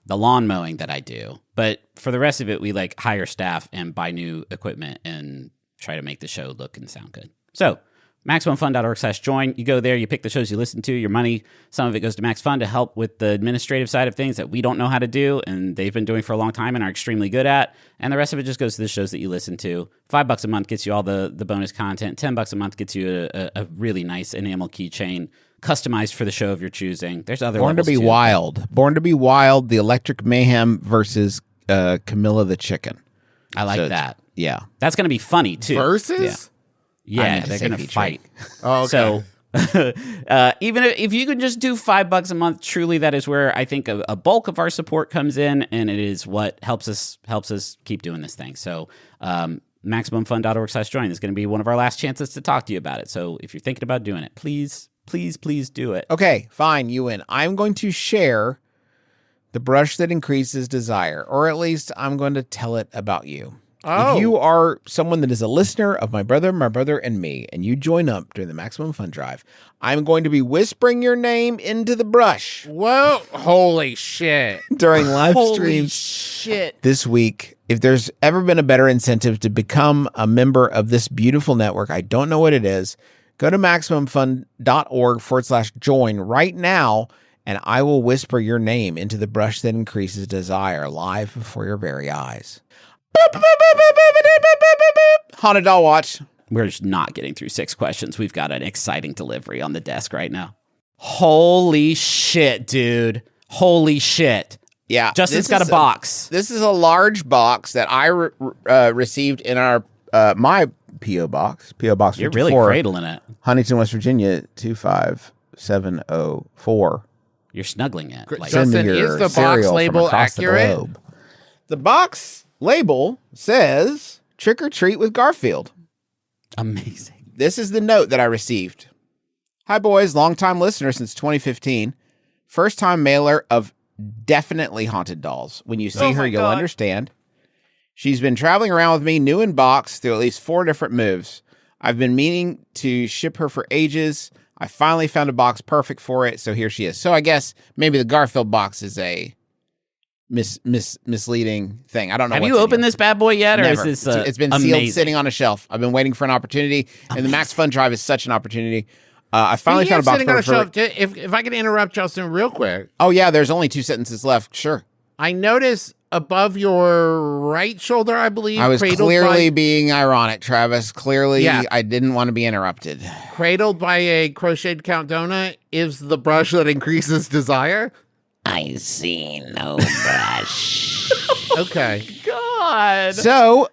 S5: the lawn mowing that I do. But for the rest of it, we like hire staff and buy new equipment and try to make the show look and sound good. So MaximumFun.org/join. You go there, you pick the shows you listen to, your money, some of it goes to Max Fun to help with the administrative side of things that we don't know how to do and they've been doing for a long time and are extremely good at. And the rest of it just goes to the shows that you listen to. $5 a month gets you all the bonus content. $10 a month gets you a really nice enamel keychain customized for the show of your choosing. There's other
S3: Born to be
S5: too.
S3: Wild. Born to be Wild, the Electric Mayhem versus Camilla the Chicken.
S5: I like
S3: So
S5: that.
S3: Yeah.
S5: That's going to be funny too.
S4: Versus?
S5: Yeah,
S3: I meant to
S5: they're
S3: say
S5: going to
S3: featuring.
S5: fight.
S4: Oh, okay.
S5: So, even if you can just do $5 a month, truly, that is where I think a bulk of our support comes in, and it is what helps us keep doing this thing. So, MaximumFun.org/join is going to be one of our last chances to talk to you about it. So, if you're thinking about doing it, please do it.
S3: Okay, fine, you win. I'm going to share the brush that increases desire, or at least I'm going to tell it about you.
S4: Oh.
S3: If you are someone that is a listener of my brother, and me, and you join up during the Maximum Fun Drive, I'm going to be whispering your name into the brush
S4: Whoa. Holy shit.
S3: during live
S4: Holy
S3: streams
S4: shit.
S3: this week. If there's ever been a better incentive to become a member of this beautiful network, I don't know what it is. Go to MaximumFun.org/join right now, and I will whisper your name into the brush that increases desire live before your very eyes. Haunted Doll Watch.
S5: We're just not getting through 6 questions. We've got an exciting delivery on the desk right now. Holy shit, dude. Holy shit.
S3: Yeah.
S5: Justin's got a box.
S3: This is a large box that I received in our my P.O. box. P.O. Box 54.
S5: You're really cradling it.
S3: Huntington, West Virginia, 25704.
S5: You're snuggling it. Like,
S4: Justin,
S3: Send me your
S4: is the box
S3: cereal from
S4: label
S3: across the
S4: accurate?
S3: globe. The box label says "Trick or Treat with Garfield."
S5: amazing.
S3: This is the note that I received. Hi, boys. Longtime listener since 2015. First time mailer of definitely haunted dolls. When you see her, you'll understand. She's been traveling around with me, new in box, through at least 4 different moves. I've been meaning to ship her for ages. I finally found a box perfect for it, so here she is. So I guess maybe the Garfield box is a misleading thing. I don't know.
S5: Have you opened this bad boy yet, or
S3: Never.
S5: is this
S3: It's been
S5: amazing?
S3: sealed, sitting on a shelf. I've been waiting for an opportunity, and the Max Fun Drive is such an opportunity. I finally found a box
S4: sitting on a
S3: perfect
S4: shelf. If I can interrupt Justin real quick,
S3: Oh yeah, there's only 2 sentences left. Sure.
S4: I noticed above your right shoulder, I believe,
S3: I was
S4: cradled
S3: clearly
S4: by,
S3: being ironic, Travis. Clearly,
S4: Yeah.
S3: I didn't want to be interrupted.
S4: cradled by a crocheted Count Donut is the brush that increases desire.
S3: I see no brush.
S4: Okay.
S5: God.
S3: So,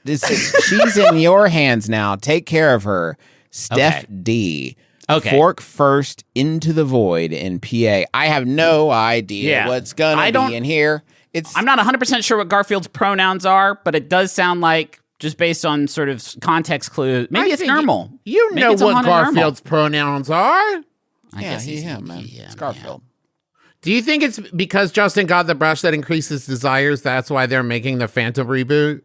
S3: she's in your hands now. Take care of her. Steph
S5: Okay.
S3: D.
S5: Okay.
S3: Fork first into the void in PA. I have no idea
S5: Yeah.
S3: what's gonna
S5: I don't-
S3: be in here. It's
S5: I'm not 100% sure what Garfield's pronouns are, but it does sound like, just based on sort of context clues, maybe
S4: I
S5: it's
S4: think
S5: normal.
S4: You
S5: Maybe
S4: know
S5: it's a
S4: what
S5: haunted normal.
S4: Garfield's pronouns are.
S5: I
S3: yeah,
S5: guess he's
S3: him, man.
S5: yeah,
S3: It's Garfield.
S4: Do you think it's because Justin got the brush that increases desires? That's why they're making the Phantom reboot?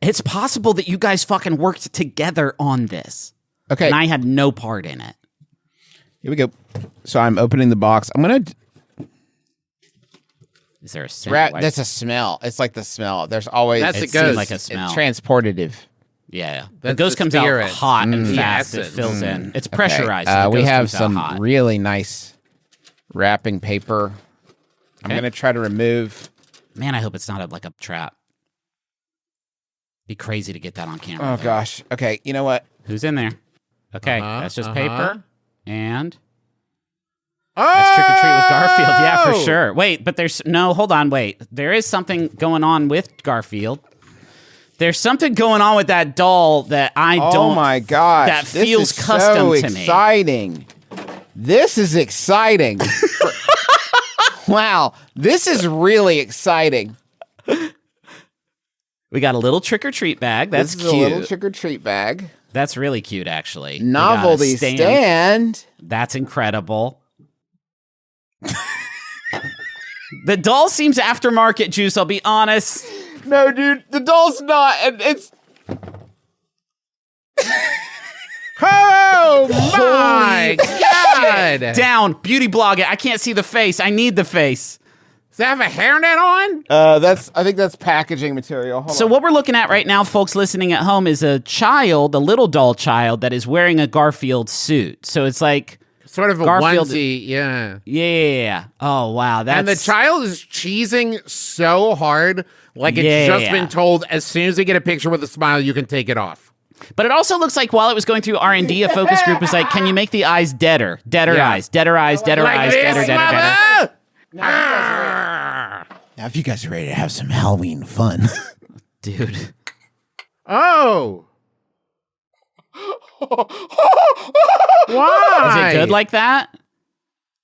S5: It's possible that you guys fucking worked together on this,
S3: Okay,
S5: and I had no part in it.
S3: here we go. So I'm opening the box. I'm gonna
S5: Is there a scent?
S3: wrap.
S5: Why-
S3: That's a smell. It's like the smell. There's always
S4: That's
S5: it
S4: a
S5: seemed
S4: ghost.
S5: like a
S3: it's
S5: smell.
S3: transportative.
S5: Yeah, the
S4: That's
S5: ghost
S4: the
S5: comes
S4: spirit.
S5: out hot and
S4: The
S5: fast. It
S4: acid.
S5: fills in. It's
S3: Okay.
S5: pressurized. so the
S3: We
S5: ghost
S3: have
S5: comes out
S3: some
S5: hot.
S3: really nice wrapping paper. I'm
S5: Okay.
S3: gonna try to remove.
S5: Man, I hope it's not like a trap. Be crazy to get that on camera.
S3: Oh gosh. Okay. You know what?
S5: Who's in there? Okay,
S4: Uh-huh,
S5: that's just
S4: uh-huh.
S5: paper. And
S4: Oh!
S5: that's Trick or Treat with Garfield. Yeah, for sure. Wait, but there's no, hold on, wait. There is something going on with Garfield. There's something going on with that doll that I don't.
S3: Oh my gosh.
S5: That
S3: this
S5: feels
S3: is
S5: custom
S3: so
S5: to me.
S3: exciting. This is exciting. Wow. This is really exciting.
S5: We got a little Trick or Treat bag. That's
S3: this is
S5: cute.
S3: a little trick or treat bag.
S5: That's really cute, actually. We got a
S3: Novelty stand.
S5: That's incredible. The doll seems aftermarket juice, I'll be honest.
S3: No, dude, the doll's not. And it's
S4: Oh my God! God.
S5: Down. Beauty blog it. I can't see the face. I need the face.
S4: Does that have a hairnet on?
S3: I think that's packaging material. Hold
S5: So
S3: on.
S5: what we're looking at right now, folks listening at home, is a child, a little doll child, that is wearing a Garfield suit. So it's like
S4: Sort of a
S5: Garfield-
S4: onesie, yeah.
S5: Yeah. Oh, wow.
S4: And the child is cheesing so hard, like it's just been told, as soon as they get a picture with a smile, you can take it off.
S5: But it also looks like while it was going through R&D, a focus group was like, can you make the eyes deader? Deader
S4: Yeah.
S5: eyes. Deader eyes. Deader
S4: Like
S5: eyes.
S4: this,
S5: Deader, deader, deader.
S4: mother!
S3: Now, if you guys are ready to have some Halloween fun,
S5: Dude.
S4: Oh. Why?
S5: Is it good like that?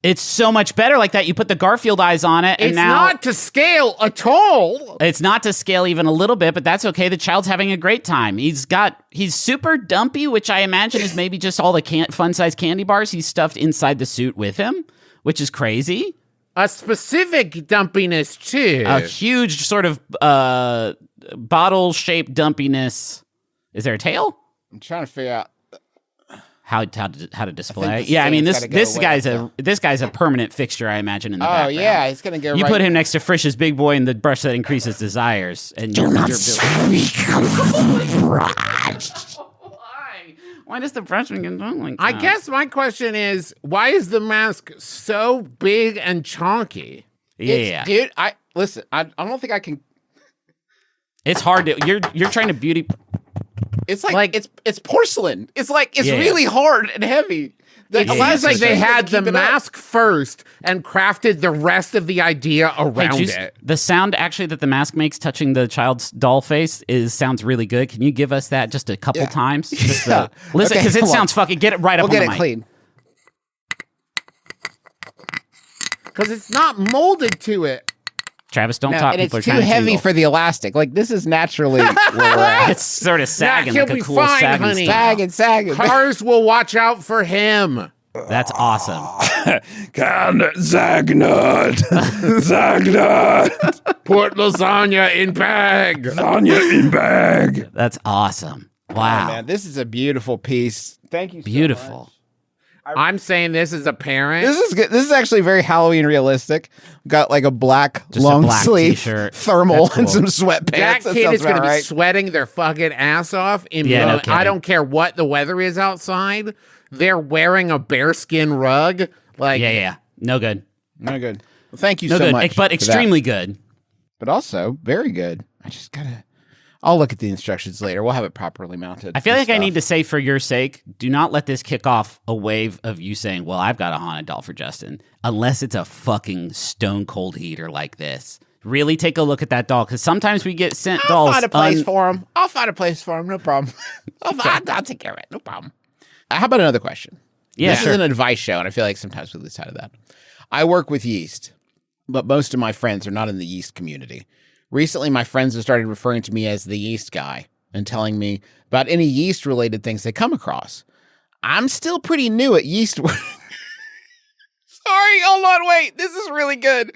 S5: It's so much better like that. You put the Garfield eyes on it, and
S4: It's
S5: now
S4: not to scale at all.
S5: it's not to scale even a little bit, but that's okay. The child's having a great time. He's super dumpy, which I imagine is maybe just all the fun-sized candy bars he's stuffed inside the suit with him, which is crazy.
S4: A specific dumpiness, too.
S5: A huge sort of bottle-shaped dumpiness. Is there a tail?
S3: I'm trying to figure out.
S5: How to display?
S3: the
S5: Yeah, I mean
S3: stand's
S5: this
S3: gotta go away,
S5: this guy's a permanent fixture, I imagine, in the
S3: Oh
S5: background.
S3: yeah, it's gonna go.
S5: You
S3: right.
S5: put him next to Frisch's big boy and the brush that increases desires, and
S3: Do not speak of
S5: Why does the brush make it look like
S4: I
S5: that?
S4: guess my question is, why is the mask so big and chonky?
S5: Yeah,
S3: dude. Listen. I don't think I can.
S5: it's hard to. You're trying to beauty.
S3: It's like it's porcelain. It's like it's
S5: Yeah.
S3: really hard and heavy.
S4: It
S3: The
S4: seems like they
S3: elastic
S4: had
S3: to keep
S4: the
S3: it up.
S4: mask first and crafted the rest of the idea
S5: Hey,
S4: around
S5: Juice,
S4: it.
S5: the sound actually that the mask makes touching the child's doll face sounds really good. Can you give us that just a couple times? Just
S3: Yeah.
S5: listen,
S3: Okay,
S5: because it
S3: hold on.
S5: sounds fucking. Get it right up
S3: We'll
S5: on
S3: get
S5: the
S3: it
S5: mic.
S3: clean.
S4: Because it's not molded to it.
S5: Travis, don't
S3: No,
S5: talk.
S3: and
S5: People are
S3: it's too
S5: trying to
S3: heavy
S5: tingle.
S3: for the elastic. Like this is naturally where we're at.
S5: It's sort of sagging
S4: he'll
S5: like a
S4: be
S5: cool
S4: fine,
S5: sagging
S4: honey.
S5: style.
S3: Sagging.
S4: Cars will watch out for him.
S5: That's awesome.
S3: Zagnut. Zagnut.
S4: Put lasagna in bag.
S3: Lasagna in bag.
S5: That's awesome. Wow.
S3: Man, this is a beautiful piece. Thank you so
S5: Beautiful.
S3: much.
S4: I'm saying this as a parent.
S3: This is good. This is actually very Halloween realistic. Got like a black
S5: Just a
S3: long
S5: black
S3: sleeve
S5: t-shirt.
S3: thermal
S5: That's
S3: and
S5: cool.
S3: some sweatpants.
S4: That kid
S3: sounds
S4: is going to
S3: about
S4: be
S3: right.
S4: sweating their fucking ass off.
S5: Yeah, no
S4: I
S5: kidding.
S4: don't care what the weather is outside. They're wearing a bearskin rug. Like,
S5: Yeah. No good.
S3: No good. Well, thank you
S5: No
S3: so
S5: good.
S3: much.
S5: But
S3: for that.
S5: extremely good.
S3: But also very good. I just gotta. I'll look at the instructions later. We'll have it properly mounted.
S5: I feel
S3: and
S5: like I
S3: stuff.
S5: need to say for your sake, do not let this kick off a wave of you saying, well, I've got a haunted doll for Justin, unless it's a fucking stone cold heater like this. Really take a look at that doll, because sometimes we get sent
S3: I'll
S5: dolls.
S3: find a place for him. I'll find a place for him. No problem. I'll take care of it. No problem. How about another question?
S5: Yeah,
S3: This
S5: sure.
S3: is an advice show, and I feel like sometimes we lose sight of that. I work with yeast, but most of my friends are not in the yeast community. Recently, my friends have started referring to me as the yeast guy and telling me about any yeast-related things they come across. I'm still pretty new at yeast work. Sorry, hold on, wait. This is really good.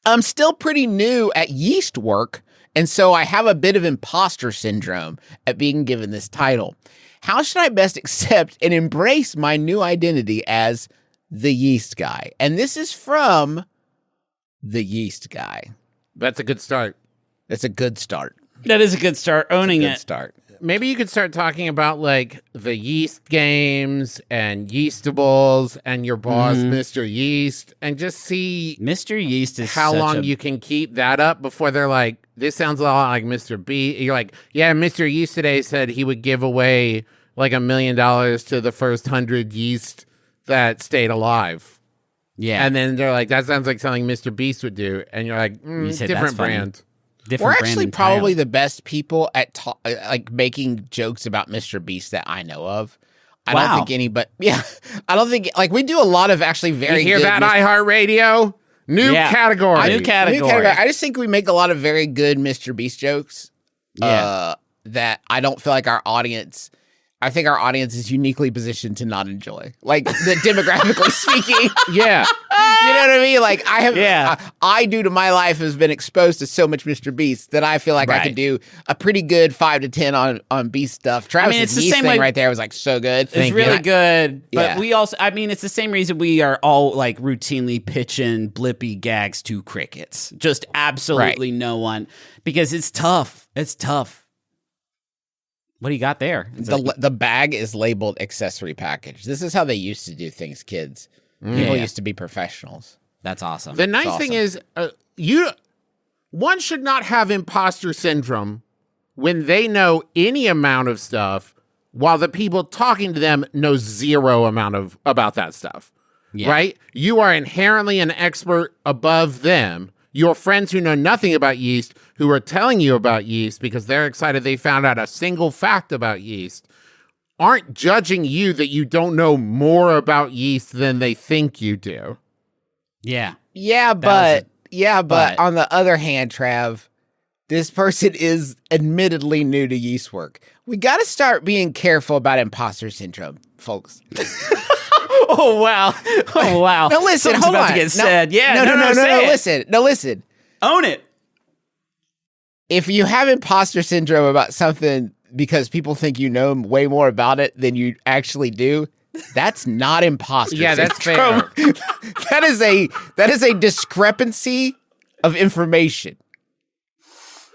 S3: I'm still pretty new at yeast work, and so I have a bit of imposter syndrome at being given this title. How should I best accept and embrace my new identity as the yeast guy? And this is from the yeast guy.
S4: that's a good start.
S3: It's a good start.
S5: That is a good start, owning
S3: Good
S5: it.
S3: start.
S4: Maybe you could start talking about like the yeast games and Yeastables and your boss, Mr. Yeast, and just see
S5: Mr. Yeast is
S4: how
S5: such
S4: long
S5: a-
S4: you can keep that up before they're like, this sounds a lot like Mr. B. You're like, yeah, Mr. Yeast today said he would give away like $1 million to the first 100 yeast that stayed alive.
S5: Yeah.
S4: And then they're like, that sounds like something Mr. Beast would do. And you're like,
S5: You say,
S4: different
S5: "That's funny."
S4: brand.
S5: Different
S3: We're
S5: brand
S3: actually
S5: entirely.
S3: probably the best people at like making jokes about Mr. Beast that I know of. I
S5: Wow.
S3: don't think any, but yeah, I don't think like we do a lot of actually very
S4: You hear
S3: good
S4: that,
S3: Mr.
S4: iHeartRadio? New
S5: Yeah.
S4: category.
S5: New category.
S3: I just think we make a lot of very good Mr. Beast jokes.
S5: Yeah.
S3: That I don't feel like our audience. I think our audience is uniquely positioned to not enjoy, like the demographically speaking.
S4: Yeah.
S3: You know what I mean? Like I have,
S5: Yeah.
S3: I due to my life has been exposed to so much Mr. Beast that I feel like I
S5: Right.
S3: could do a pretty good 5 to 10 on Beast stuff. Travis'
S5: it's the
S3: yeast
S5: same
S3: thing
S5: way-
S3: right there was like so good.
S5: It's really good, but
S3: Yeah.
S5: we also, it's the same reason we are all like routinely pitching blippy gags to crickets. Just absolutely no one, because it's tough. It's tough. What do you got there?
S3: The bag is labeled accessory package. This is how they used to do things, kids. People
S5: Yeah.
S3: used to be professionals.
S5: That's awesome.
S4: The nice thing is, one should not have imposter syndrome when they know any amount of stuff, while the people talking to them know zero amount about that stuff.
S5: Yeah.
S4: Right? You are inherently an expert above them. Your friends who know nothing about yeast, who are telling you about yeast because they're excited they found out a single fact about yeast, aren't judging you that you don't know more about yeast than they think you do.
S5: Yeah.
S3: Yeah,
S5: but
S3: on the other hand, Trav, this person is admittedly new to yeast work. We got to start being careful about imposter syndrome, folks.
S5: Oh, wow. Oh, wow.
S3: No, listen,
S5: Something's
S3: hold
S5: about
S3: on.
S5: to get said. Yeah.
S3: No,
S5: say it.
S3: listen. No, listen.
S5: Own it.
S3: If you have imposter syndrome about something because people think you know way more about it than you actually do, that's not imposter
S4: Yeah,
S3: syndrome.
S4: that's fair.
S3: that is a discrepancy of information.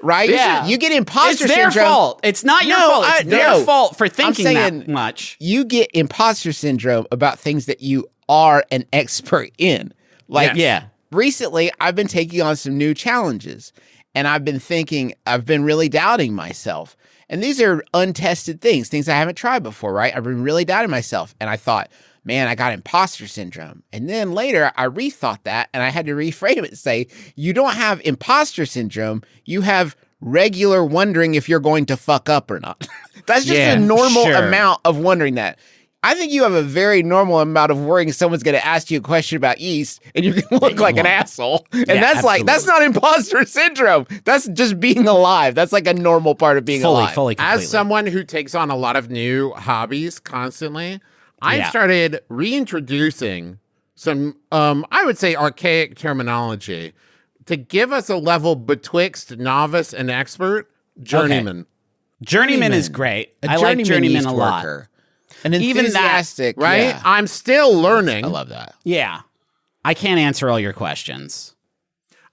S3: Right?
S5: Yeah.
S3: You get imposter
S5: It's their
S3: syndrome.
S5: fault. It's not your
S3: No,
S5: fault. It's
S3: I-
S5: their
S3: no.
S5: fault for thinking
S3: saying-
S5: that much.
S3: You get imposter syndrome about things that you are an expert in. Like,
S5: Yeah.
S3: recently, I've been taking on some new challenges, and I've been really doubting myself. And these are untested things I haven't tried before, right? I've been really doubting myself, and I thought, man, I got imposter syndrome. And then later, I rethought that, and I had to reframe it and say, you don't have imposter syndrome, you have regular wondering if you're going to fuck up or not. That's just
S5: Yeah,
S3: a normal
S5: sure.
S3: amount of wondering that. I think you have a very normal amount of worrying someone's going to ask you a question about yeast and you're going to look like an asshole. And that's that's not imposter syndrome. That's just being alive. That's like a normal part of being alive.
S5: Fully, completely.
S4: As someone who takes on a lot of new hobbies constantly, I've
S5: Yeah.
S4: started reintroducing some, I would say, archaic terminology to give us a level betwixt novice and expert, journeyman.
S5: Journeyman is great. I like Journeyman
S3: yeast
S5: a lot.
S3: worker. An
S5: Even that,
S3: enthusiastic,
S4: Right?
S3: yeah.
S4: I'm still learning.
S3: I love that.
S5: Yeah. I can't answer all your questions.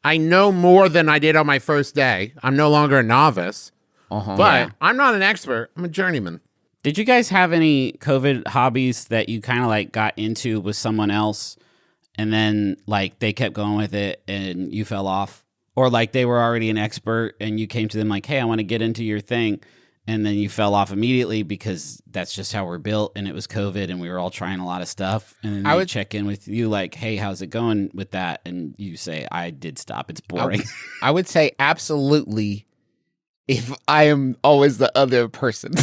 S4: I know more than I did on my first day. I'm no longer a novice, but
S5: Yeah.
S4: I'm not an expert. I'm a journeyman.
S5: Did you guys have any COVID hobbies that you kind of like got into with someone else and then like they kept going with it and you fell off? Or like they were already an expert and you came to them like, hey, I want to get into your thing. And then you fell off immediately because that's just how we're built and it was COVID and we were all trying a lot of stuff. And then they would check in with you like, hey, how's it going with that? And you say, I did stop. It's boring.
S3: I would say absolutely if I am always the other person.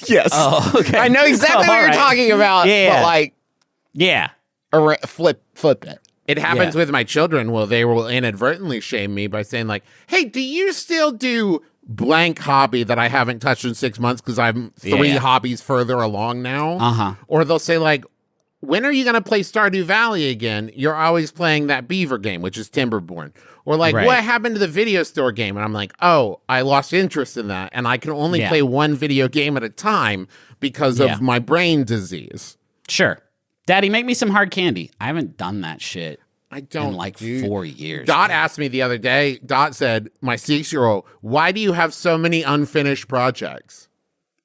S3: Yes.
S5: Oh, okay.
S3: I know exactly what
S5: all
S3: you're
S5: right.
S3: talking about,
S5: Yeah.
S3: but like
S5: Yeah.
S3: flip it.
S4: It happens
S5: Yeah.
S4: with my children. Well, they will inadvertently shame me by saying like, hey, do you still do blank hobby that I haven't touched in 6 months because I'm 3
S5: Yeah.
S4: hobbies further along now?
S5: Uh-huh.
S4: Or they'll say like, when are you going to play Stardew Valley again? You're always playing that beaver game, which is Timberborn. Or like,
S5: Right.
S4: what happened to the video store game? And I'm like, oh, I lost interest in that. And I can only
S5: Yeah.
S4: play one video game at a time because
S5: Yeah.
S4: of my brain disease.
S5: Sure. Daddy, make me some hard candy. I haven't done that shit
S4: I don't
S5: in like 4 years.
S4: Dot asked me the other day, Dot said, my 6-year-old, why do you have so many unfinished projects?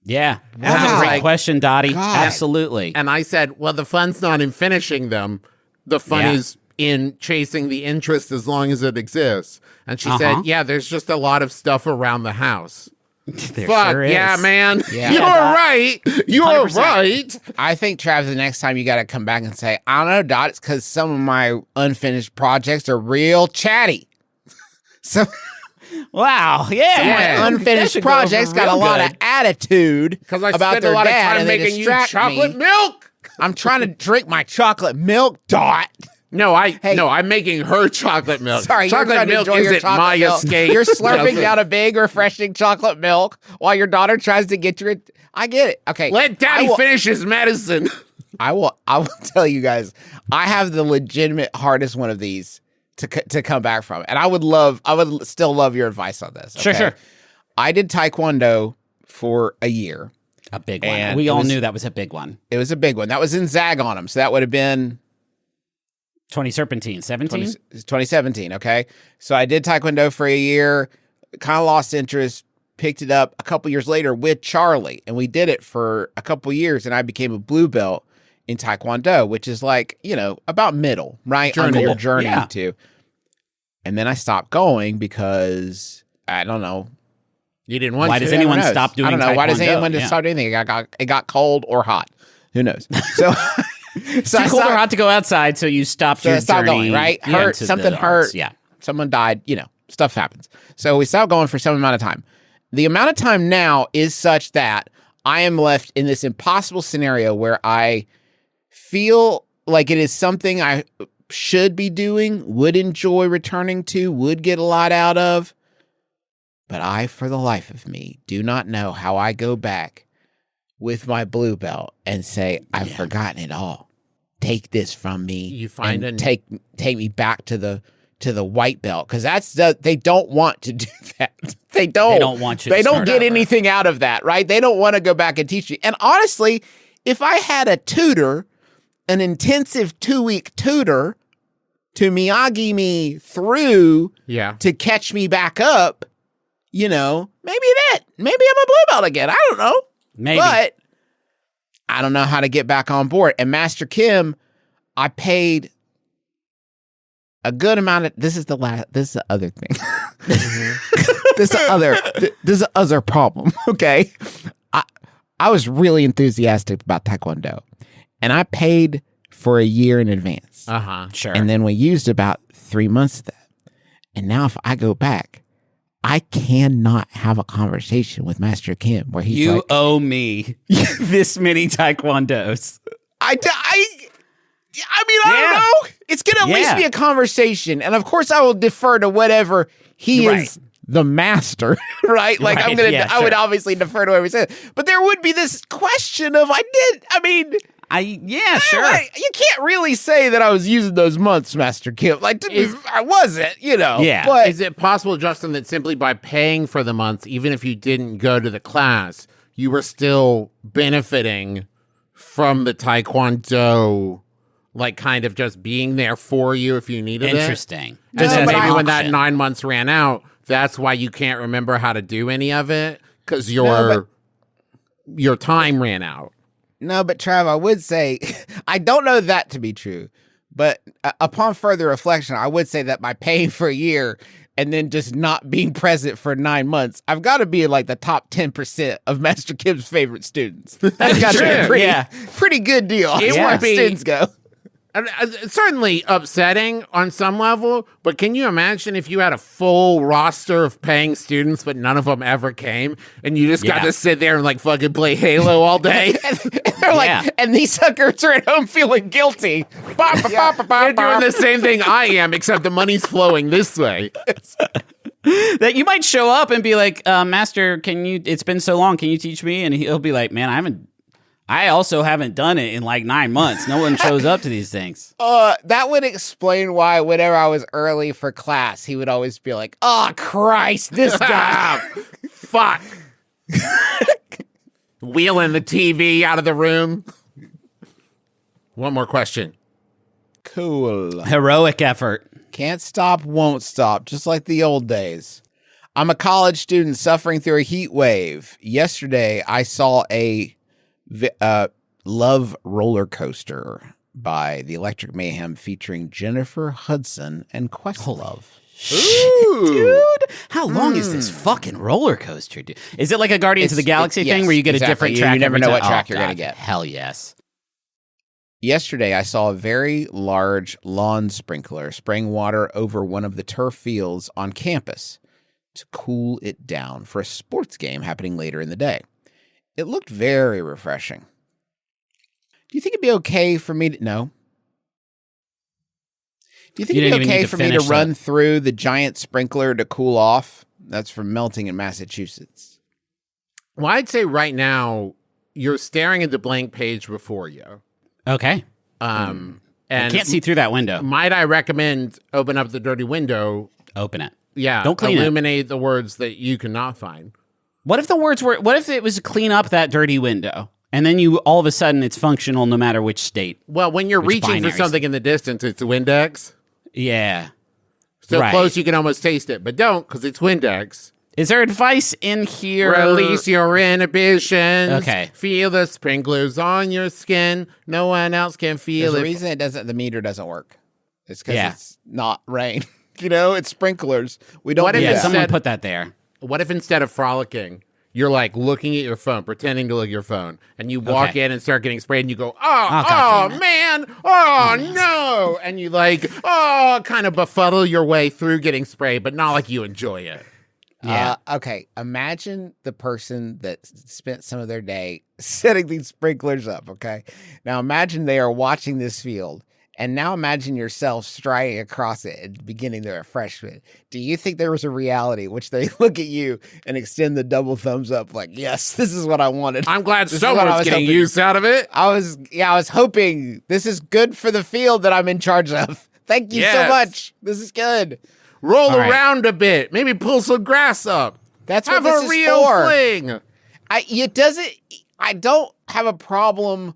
S5: Yeah.
S3: Wow.
S5: That's a great
S4: Like,
S5: question, Dottie.
S3: God.
S5: Absolutely.
S4: And I said, well, the fun's not in finishing them. The fun
S5: Yeah.
S4: is in chasing the interest as long as it exists. And she
S5: Uh-huh.
S4: said, yeah, there's just a lot of stuff around the house.
S5: There
S4: Fuck,
S5: sure is.
S4: yeah, man.
S3: Yeah.
S4: You're
S5: Dot.
S4: right. You're
S5: 100%.
S4: right.
S3: I think, Travis, the next time you got to come back and say, I don't know, Dot, it's because some of my unfinished projects are real chatty. Some
S5: Wow. Yeah.
S3: of
S4: Yeah.
S3: my unfinished
S5: That should go
S3: projects
S5: over
S3: got a
S5: real
S3: lot
S5: good.
S3: of attitude
S4: Because I
S3: about
S4: spent
S3: their
S4: a lot of
S3: dad,
S4: time
S3: and they
S4: making you
S3: distract
S4: chocolate
S3: me.
S4: milk.
S3: I'm trying to drink my chocolate milk, Dot.
S4: No,
S3: Hey.
S4: I'm making her chocolate milk.
S3: Sorry, you're
S4: chocolate
S3: trying to
S4: milk
S3: enjoy your
S4: isn't
S3: chocolate
S4: my
S3: milk.
S4: escape.
S3: You're slurping
S4: Justin.
S3: down a big, refreshing chocolate milk while your daughter tries to get your. I get it. Okay,
S4: Let
S3: I
S4: Daddy
S3: will-
S4: finish his medicine.
S3: I will tell you guys, I have the legitimate hardest one of these to come back from. And I would still love your advice on this.
S5: Sure,
S3: okay?
S5: sure.
S3: I did Taekwondo for a year.
S5: A big one.
S3: And
S5: We all knew that was a big one.
S3: It was a big one. That was in Zag on them. So that would have been 2017. Okay. So I did Taekwondo for a year, kind of lost interest, picked it up a couple years later with Charlie. And we did it for a couple years. And I became a blue belt in Taekwondo, which is like, about middle, right? On your journey to. And then I stopped going because I don't know.
S4: You didn't want to.
S5: Why does anyone stop doing
S3: I don't know.
S5: Taekwondo?
S3: Why does anyone stop doing anything? It got cold or hot. Who knows? So,
S5: Too cold or hot to go outside, so you stopped your
S3: stopped
S5: journey.
S3: going, right?
S5: Hurt,
S3: something hurt.
S5: Yeah.
S3: Someone died. Stuff happens. So we stopped going for some amount of time. The amount of time now is such that I am left in this impossible scenario where I feel like it is something I should be doing, would enjoy returning to, would get a lot out of. But I, for the life of me, do not know how I go back with my blue belt and say, I've forgotten it all. Take this from me.
S4: You find
S3: and take me back to the white belt, because they don't want to do that. They don't
S5: want you.
S3: They don't get anything out of that, right? They don't want to go back and teach you. And honestly, if I had a tutor, an intensive 2-week tutor to Miyagi me through to catch me back up, maybe I'm a blue belt again. I don't know.
S5: Maybe.
S3: But I don't know how to get back on board. And Master Kim, I paid a good amount of, this is the other thing. This is the other problem. Okay. I was really enthusiastic about Taekwondo, and I paid for a year in advance.
S5: Sure.
S3: And then we used about 3 months of that. And now if I go back, I cannot have a conversation with Master Kim where he's
S5: you
S3: like,
S5: owe me this many Taekwondos.
S3: I don't know. It's going to at least be a conversation. And of course I will defer to whatever he is the master, right? Like I would obviously defer to whatever he says. But there would be this question of,
S5: sure.
S3: You can't really say that I was using those months, Master Kim. I wasn't,
S5: Yeah.
S3: But
S4: is it possible, Justin, that simply by paying for the month, even if you didn't go to the class, you were still benefiting from the Taekwondo, kind of just being there for you if you needed
S5: Interesting.
S4: it? And then maybe when that 9 months ran out, that's why you can't remember how to do any of it, because your time ran out.
S3: No, but Trav, I would say, I don't know that to be true, but upon further reflection, I would say that by paying for a year and then just not being present for 9 months, I've got to be in the top 10% of Master Kim's favorite students. That's got to be a pretty good deal.
S4: It would be
S3: students go.
S4: It's certainly upsetting on some level, but can you imagine if you had a full roster of paying students, but none of them ever came, and you just got to sit there and fucking play Halo all day?
S3: They're and these suckers are at home feeling guilty.
S4: They're doing the same thing I am, except the money's flowing this way.
S5: That you might show up and be like, Master, it's been so long, can you teach me? And he'll be like, man, I also haven't done it in 9 months. No one shows up to these things.
S3: That would explain why whenever I was early for class, he would always be like, oh, Christ, this guy.
S4: Fuck. Wheeling the TV out of the room. One more question.
S3: Cool.
S5: Heroic effort.
S3: Can't stop, won't stop, just like the old days. I'm a college student suffering through a heat wave. Yesterday, I saw a Love Roller Coaster by the Electric Mayhem featuring Jennifer Hudson and Questlove.
S5: Dude, how long is this fucking roller coaster, dude? Is it like a Guardians of the Galaxy thing where you get a different track?
S3: You never
S5: every
S3: know
S5: time?
S3: what track you're
S5: God,
S3: going to get.
S5: Hell yes.
S3: Yesterday, I saw a very large lawn sprinkler spraying water over one of the turf fields on campus to cool it down for a sports game happening later in the day. It looked very refreshing. Do you think it'd be okay for me to... No. Do you think it'd be okay for me to run through the giant sprinkler to cool off? That's from Melting in Massachusetts.
S4: Well, I'd say right now, you're staring at the blank page before you.
S5: Okay.
S4: And
S5: I can't see through that window.
S4: Might I recommend open up the dirty window?
S5: Open it.
S4: Yeah.
S5: Don't clean it.
S4: Illuminate the words that you cannot find.
S5: What if what if it was clean up that dirty window? And then all of a sudden it's functional no matter which state.
S4: Well, when you're reaching for something in the distance, it's Windex.
S5: Yeah.
S4: So close you can almost taste it, but don't because it's Windex.
S5: Is there advice in here?
S4: Release your inhibitions.
S5: Okay.
S4: Feel the sprinklers on your skin. No one else can feel
S3: There's
S4: it.
S3: a reason the meter doesn't work. It's because it's not rain. It's sprinklers. We don't.
S5: Someone put that there.
S4: What if instead of frolicking, you're like looking at your phone, pretending to look at your phone, and you walk in and start getting sprayed, and you go, oh man, oh no, and you kind of befuddle your way through getting sprayed, but not like you enjoy it.
S5: Yeah.
S3: Okay. Imagine the person that spent some of their day setting these sprinklers up. Okay. Now imagine they are watching this field, and now imagine yourself striding across it and beginning the refreshment. Do you think there was a reality which they look at you and extend the double thumbs up, like, yes, this is what I wanted.
S4: I'm glad someone's getting use out of it.
S3: I was hoping this is good for the field that I'm in charge of. Thank you so much. This is good.
S4: Roll around a bit. Maybe pull some grass up.
S3: That's
S4: what
S3: this
S4: is for. Have a real fling.
S3: I don't have a problem.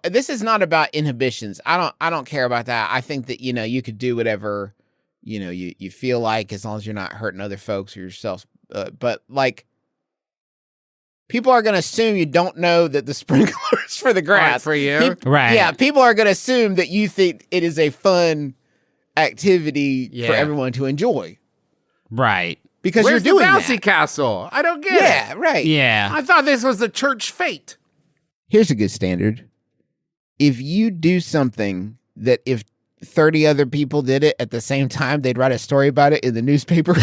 S3: This is not about inhibitions. I don't care about that. I think that, you could do whatever, you feel like, as long as you're not hurting other folks or yourself. But people are going to assume you don't know that the sprinklers for the grass
S4: for you.
S5: Right.
S3: Yeah. People are going to assume that you think it is a fun activity for everyone to enjoy.
S5: Right.
S3: Because
S4: Where's
S3: you're doing
S4: the bouncy
S3: that.
S4: castle? I don't get it.
S3: Yeah, right.
S5: Yeah.
S4: I thought this was the church fete.
S3: Here's a good standard. If you do something that if 30 other people did it at the same time, they'd write a story about it in the newspaper.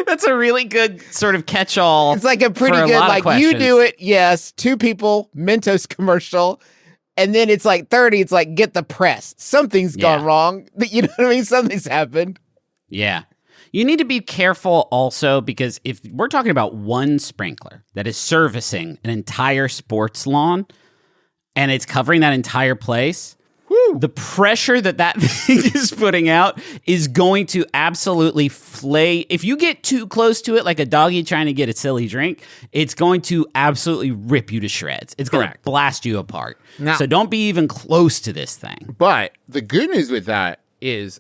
S5: That's a really good sort of catch-all.
S3: It's like a pretty good, you do it, yes, 2 people, Mentos commercial, and then it's like 30, it's like, get the press. Something's gone wrong. You know what I mean? Something's happened.
S5: Yeah. You need to be careful also because if we're talking about one sprinkler that is servicing an entire sports lawn and it's covering that entire place, the pressure that thing is putting out is going to absolutely flay. If you get too close to it, like a doggy trying to get a silly drink, it's going to absolutely rip you to shreds. It's going to blast you apart.
S4: Now,
S5: so don't be even close to this thing.
S4: But the good news with that is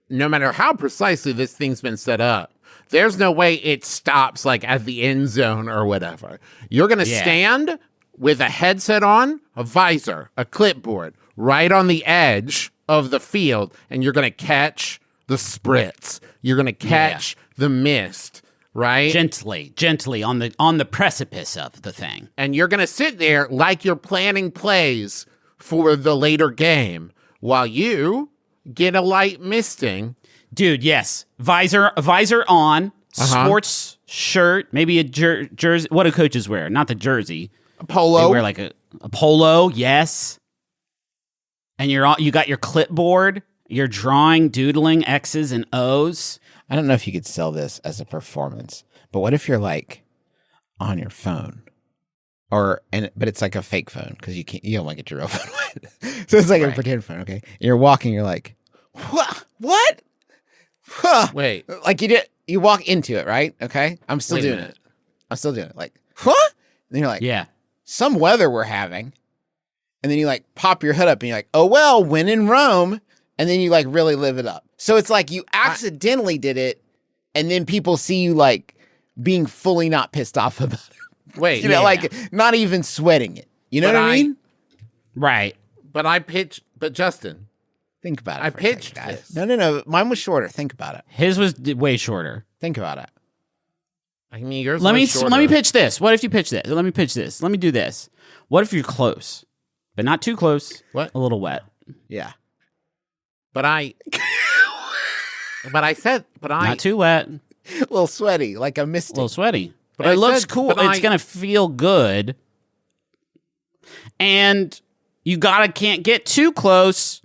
S4: no matter how precisely this thing's been set up, there's no way it stops like at the end zone or whatever. You're going to stand with a headset on, a visor, a clipboard, right on the edge of the field, and you're going to catch the spritz. You're going to catch the mist, right?
S5: Gently on the precipice of the thing.
S4: And you're going to sit there like you're planning plays for the later game while you get a light misting.
S5: Dude, yes. Visor on, sports shirt, maybe a jersey. What do coaches wear? Not the jersey.
S4: A polo.
S5: They wear like a polo, yes. And you got your clipboard, you're doodling X's and O's.
S3: I don't know if you could sell this as a performance, but what if you're like on your phone? But it's like a fake phone because you don't want to get your real phone wet. So it's like a pretend phone, okay? And you're walking, you're like, what? Huh.
S4: Wait.
S3: Like you walk into it, right? Okay? I'm still doing it. Like, huh? And then you're like,
S5: yeah.
S3: Some weather we're having. And then you like pop your hood up and you're like, oh, well, when in Rome. And then you like really live it up. So it's like you accidentally did it. And then people see you like being fully not pissed off about it.
S4: Wait.
S3: Like not even sweating it. You know what I mean?
S5: Right.
S4: But Justin.
S3: Think about it.
S4: I pitched
S3: guys.
S4: this.
S3: No. Mine was shorter. Think about it.
S5: His was way shorter.
S3: Think about it.
S4: I mean, yours
S5: let
S4: was
S5: me pitch this. What if you pitch this? Let me pitch this. Let me do this. What if you're close, but not too close?
S4: What?
S5: A little wet.
S3: Yeah.
S4: But
S5: not too wet.
S3: A little sweaty, like a misty.
S5: A little sweaty.
S4: But
S5: it looks cool. It's going to feel good. And you can't get too close,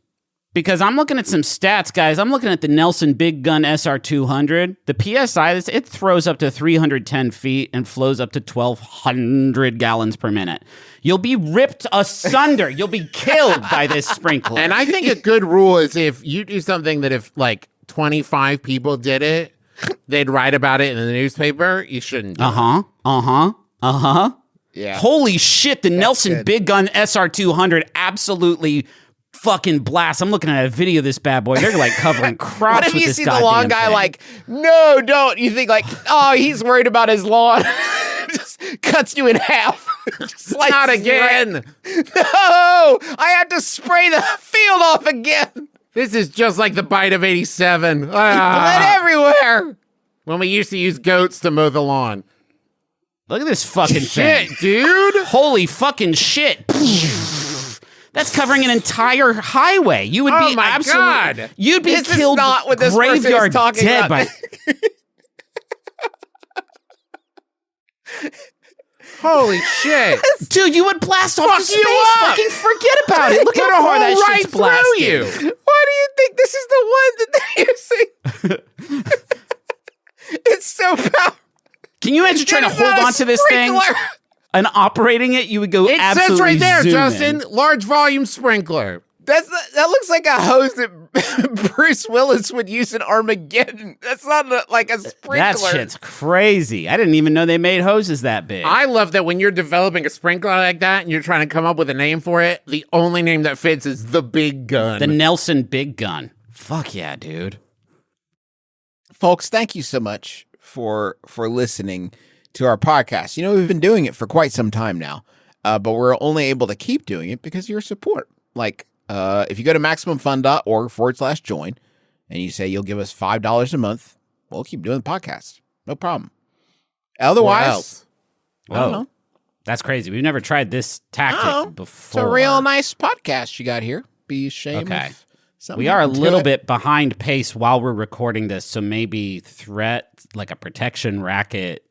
S5: Because I'm looking at some stats, guys. I'm looking at the Nelson Big Gun SR200. The PSI, it throws up to 310 feet and flows up to 1,200 gallons per minute. You'll be ripped asunder. You'll be killed by this sprinkler.
S4: And I think a good rule is if you do something that if like 25 people did it, they'd write about it in the newspaper. You shouldn't do it.
S3: Yeah.
S5: Holy shit, the Nelson
S3: good.
S5: Big Gun SR200 absolutely fucking blast. I'm looking at a video of this bad boy. They're like covering crops
S3: What if
S5: with
S3: you
S5: this
S3: see the lawn
S5: goddamn
S3: guy
S5: thing.
S3: like, no, don't. You think like, oh, he's worried about his lawn. Just cuts you in half. Just like,
S4: Not again.
S3: No, I have to spray the field off again.
S4: This is just like the bite of 87.
S3: Blood
S4: Ah,
S3: everywhere.
S4: when we used to use goats to mow the lawn.
S5: Look at this fucking thing.
S4: Shit, dude.
S5: Holy fucking shit. That's covering an entire highway. You would
S4: Oh
S5: be
S4: my
S5: absolutely...
S4: God.
S5: You'd be
S3: This is
S5: killed
S3: not what this person is
S5: graveyard
S3: talking
S5: dead
S3: about.
S5: by...
S4: Holy shit.
S5: Dude, you would blast off
S4: Fuck
S5: to space.
S4: you up.
S5: Fucking forget about it. Look
S4: Put
S5: how
S4: a
S5: far that
S4: hole right
S5: shit's
S4: through
S5: blasted.
S4: you.
S3: Why do you think this is the one that they're using? It's so powerful.
S5: Can you imagine trying to
S3: It's
S5: hold
S3: not a
S5: on to this thing
S3: sprinkler.
S5: and operating it? You would go
S4: It
S5: absolutely
S4: says right there,
S5: zoom
S4: Justin,
S5: in.
S4: large volume sprinkler.
S3: That looks like a hose that Bruce Willis would use in Armageddon. That's not like a sprinkler.
S5: That shit's crazy. I didn't even know they made hoses that big.
S4: I love that when you're developing a sprinkler like that and you're trying to come up with a name for it, the only name that fits is the Big Gun.
S5: The Nelson Big Gun. Fuck yeah, dude.
S3: Folks, thank you so much for listening to our podcast. You know, we've been doing it for quite some time now, but we're only able to keep doing it because of your support. Like, if you go to MaximumFun.org/join and you say you'll give us $5 a month, we'll keep doing the podcast. No problem.
S4: What
S3: Otherwise,
S4: else?
S3: I don't know.
S5: That's crazy. We've never tried this tactic
S3: Oh,
S5: before.
S3: It's a real nice podcast you got here. Be ashamed.
S5: Okay.
S3: If something
S5: We are a
S3: happened to
S5: little
S3: it.
S5: bit behind pace while we're recording this, so maybe threat, like a protection racket,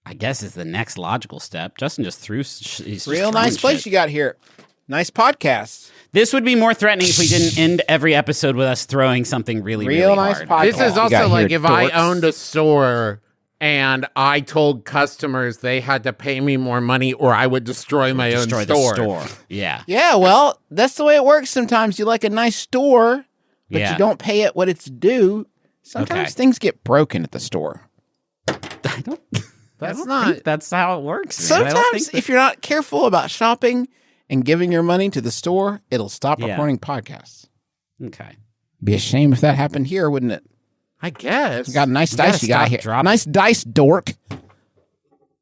S5: I guess is the next logical step. Justin just threw... He's just
S3: Real
S5: throwing
S3: nice place
S5: shit.
S3: you got here. Nice podcast.
S5: This would be more threatening if we didn't end every episode with us throwing something really,
S3: Real
S5: really
S3: nice
S5: hard.
S3: podcast.
S4: This is
S3: You got
S4: also like
S3: here,
S4: if I
S3: dorks.
S4: owned a store and I told customers they had to pay me more money or I would destroy my
S5: Destroy
S4: own
S5: the
S4: store.
S5: store. Yeah.
S3: Yeah, well, that's the way it works sometimes. You like a nice store, but
S5: Yeah.
S3: you don't pay it what it's due. Sometimes
S5: Okay.
S3: things get broken at the store.
S5: I don't
S4: That's
S5: think
S4: not.
S5: that's how it works. man. I don't
S3: Sometimes,
S5: think
S3: if you're not careful about shopping and giving your money to the store, it'll stop
S5: Yeah.
S3: recording podcasts.
S5: okay.
S3: Be a shame if that happened here, wouldn't it?
S4: I guess.
S3: You got a nice
S5: gotta
S3: dice you got
S5: stop
S3: here.
S5: dropping.
S3: Nice dice, dork.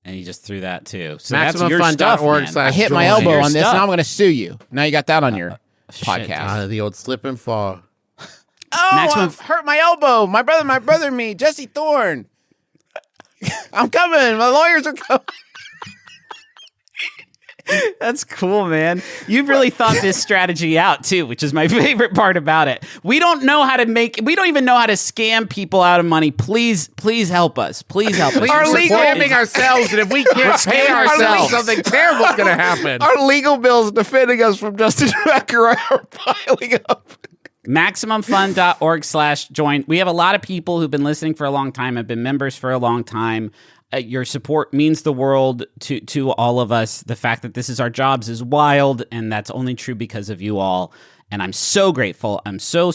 S5: And you just threw that too. So that's your
S4: MaximumFun.org
S5: stuff, man.
S3: I hit my
S4: Join.
S3: elbow
S5: Your
S3: on this,
S5: stuff.
S3: and I'm going to sue you. Now you got that on your
S5: shit,
S3: podcast.
S4: The old slip and fall.
S3: Oh,
S5: Maximum-
S3: I've hurt my elbow. My brother, me, Jesse Thorne. I'm coming. My lawyers are coming.
S5: That's cool, man. You've really thought this strategy out too, which is my favorite part about it. We don't even know how to scam people out of money. Please help us. Please help us.
S4: We're
S3: Our legal-
S4: scamming ourselves, and if we can't pay
S5: scamming
S4: ourselves,
S5: ourselves.
S4: something terrible's going to happen.
S3: Our legal bills defending us from Justin McElroy are piling up.
S5: MaximumFun.org/join. We have a lot of people who've been listening for a long time, have been members for a long time. Your support means the world to all of us. The fact that this is our jobs is wild, and that's only true because of you all. And I'm so grateful. I'm so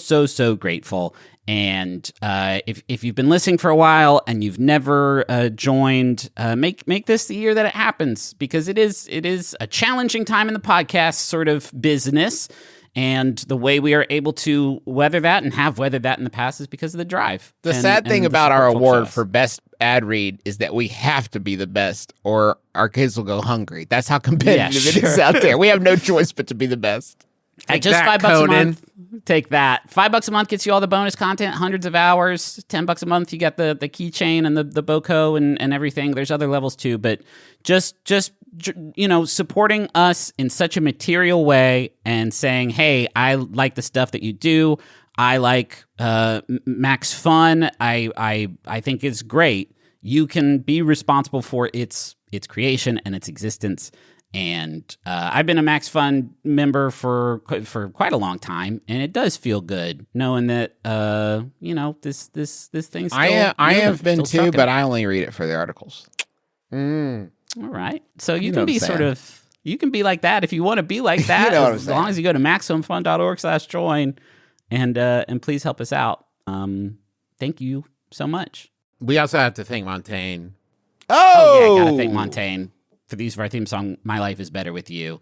S5: grateful. And if you've been listening for a while and you've never joined, make this the year that it happens, because it is a challenging time in the podcast sort of business. And the way we are able to weather that and have weathered that in the past is because of the drive.
S3: The
S5: and-
S3: sad thing
S5: and the
S3: about our
S5: support folks
S3: award
S5: show us.
S3: for best ad read is that we have to be the best, or our kids will go hungry. That's how competitive it is
S5: sure.
S3: out there. We have no choice but to be the best.
S5: At
S4: Take
S5: just
S4: that,
S5: $5 a
S4: Conan.
S5: month. Take that. $5 a month gets you all the bonus content, hundreds of hours. $10 a month, you get the keychain and the BOCO and everything. There's other levels too, but just supporting us in such a material way and saying, hey, I like the stuff that you do. I like Max Fun. I think it's great. You can be responsible for its creation and its existence. And I've been a Max Fun member for quite a long time, and it does feel good knowing that this thing's still
S3: I have been
S5: still
S3: too,
S5: trucking.
S3: but I only read it for the articles.
S5: All right, so you
S3: know
S5: can
S3: what
S5: be
S3: I'm
S5: sort
S3: saying.
S5: of you can be like that if you want to be like that.
S3: You know what I'm
S5: as long
S3: saying.
S5: as you go to MaximumFun.org/join and please help us out. Thank you so much.
S4: We also have to thank Montaigne.
S5: Oh yeah, gotta thank Montaigne for the use of our theme song, "My Life Is Better With You."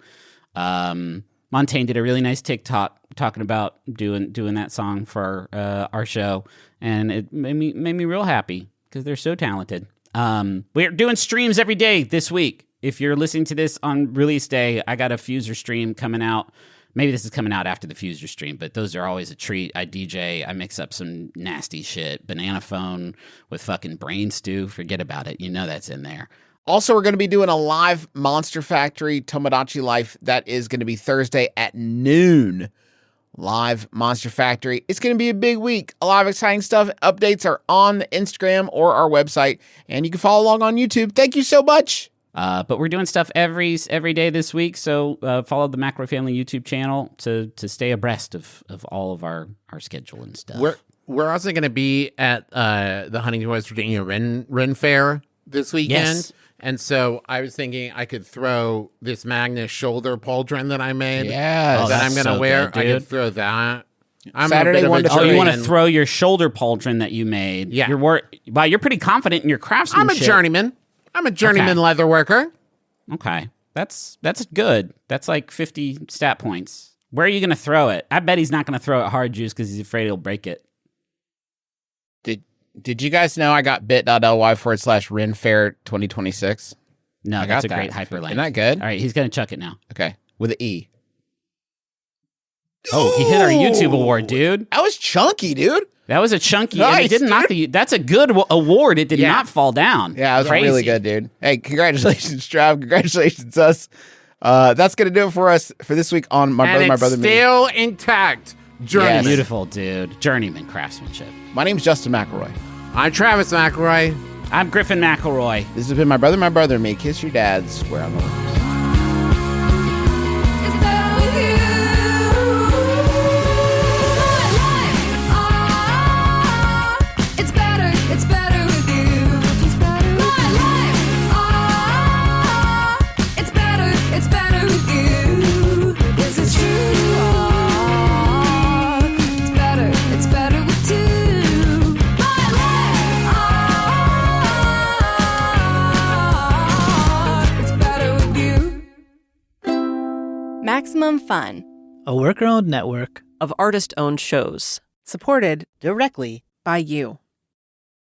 S5: Montaigne did a really nice TikTok talking about doing that song for our show, and it made me real happy because they're so talented. We're doing streams every day this week. If you're listening to this on release day, I got a Fuser stream coming out. Maybe this is coming out after the Fuser stream, but those are always a treat. I DJ, I mix up some nasty shit. Banana phone with fucking brain stew. Forget about it. You know that's in there.
S3: Also, we're going to be doing a live Monster Factory Tomodachi Life. That is going to be Thursday at noon. Live Monster Factory. It's going to be a big week. A lot of exciting stuff. Updates are on the Instagram or our website, and you can follow along on YouTube. Thank you so much.
S5: But we're doing stuff every day this week, so follow the McElroy Family YouTube channel to stay abreast of all of our schedule and stuff.
S4: We're also going to be at the Huntington, West Virginia Ren Fair this weekend.
S5: Yes.
S4: And so I was thinking I could throw this Magnus shoulder pauldron that I made.
S3: Yes.
S4: That I'm
S5: that's
S4: going to
S5: so
S4: wear.
S5: good,
S4: I
S5: dude.
S4: could throw that. I'm
S3: Saturday,
S4: a bit of
S3: 1
S4: a
S3: to
S5: Oh, you want to
S4: journeyman.
S5: throw your shoulder pauldron that you made?
S4: Yeah.
S5: Wow, you're pretty confident in your
S4: I'm a
S5: craftsmanship.
S4: journeyman. I'm a journeyman
S5: Okay.
S4: leather worker.
S5: Okay, that's good. That's like 50 stat points. Where are you going to throw it? I bet he's not going to throw it hard, Juice, because he's afraid he'll break it.
S3: Did you guys know I got bit.ly/RenFair 2026?
S5: No,
S3: I
S5: that's a
S3: got
S5: great
S3: that.
S5: hyperlink.
S3: Isn't that good?
S5: All right, he's going to chuck it now.
S3: Okay. With an E.
S5: Oh, he hit our YouTube award, dude.
S3: That was chunky, dude.
S5: That was a chunky, and
S3: Nice,
S5: it didn't knock the. That's a good award. It did
S4: Yeah.
S5: not fall down.
S3: Yeah, it was
S5: Crazy.
S3: really good, dude. Hey, congratulations, Trav. Congratulations, us. That's going to do it for us for this week on My
S4: And
S3: Brother,
S4: it's
S3: Me.
S4: still intact. Journeyman.
S3: Yes.
S5: Beautiful, dude. Journeyman craftsmanship.
S3: My name's Justin McElroy.
S4: I'm Travis McElroy.
S5: I'm Griffin McElroy.
S3: This has been My Brother, Me. Kiss your dad. Swear on the lips.
S2: It's better with you. My life, it's better with you. My life, it's better with you. This is true. It's better with two. My life, it's better with you.
S6: Maximum Fun,
S7: A worker-owned network.
S8: of artist-owned shows.
S7: Supported directly by you.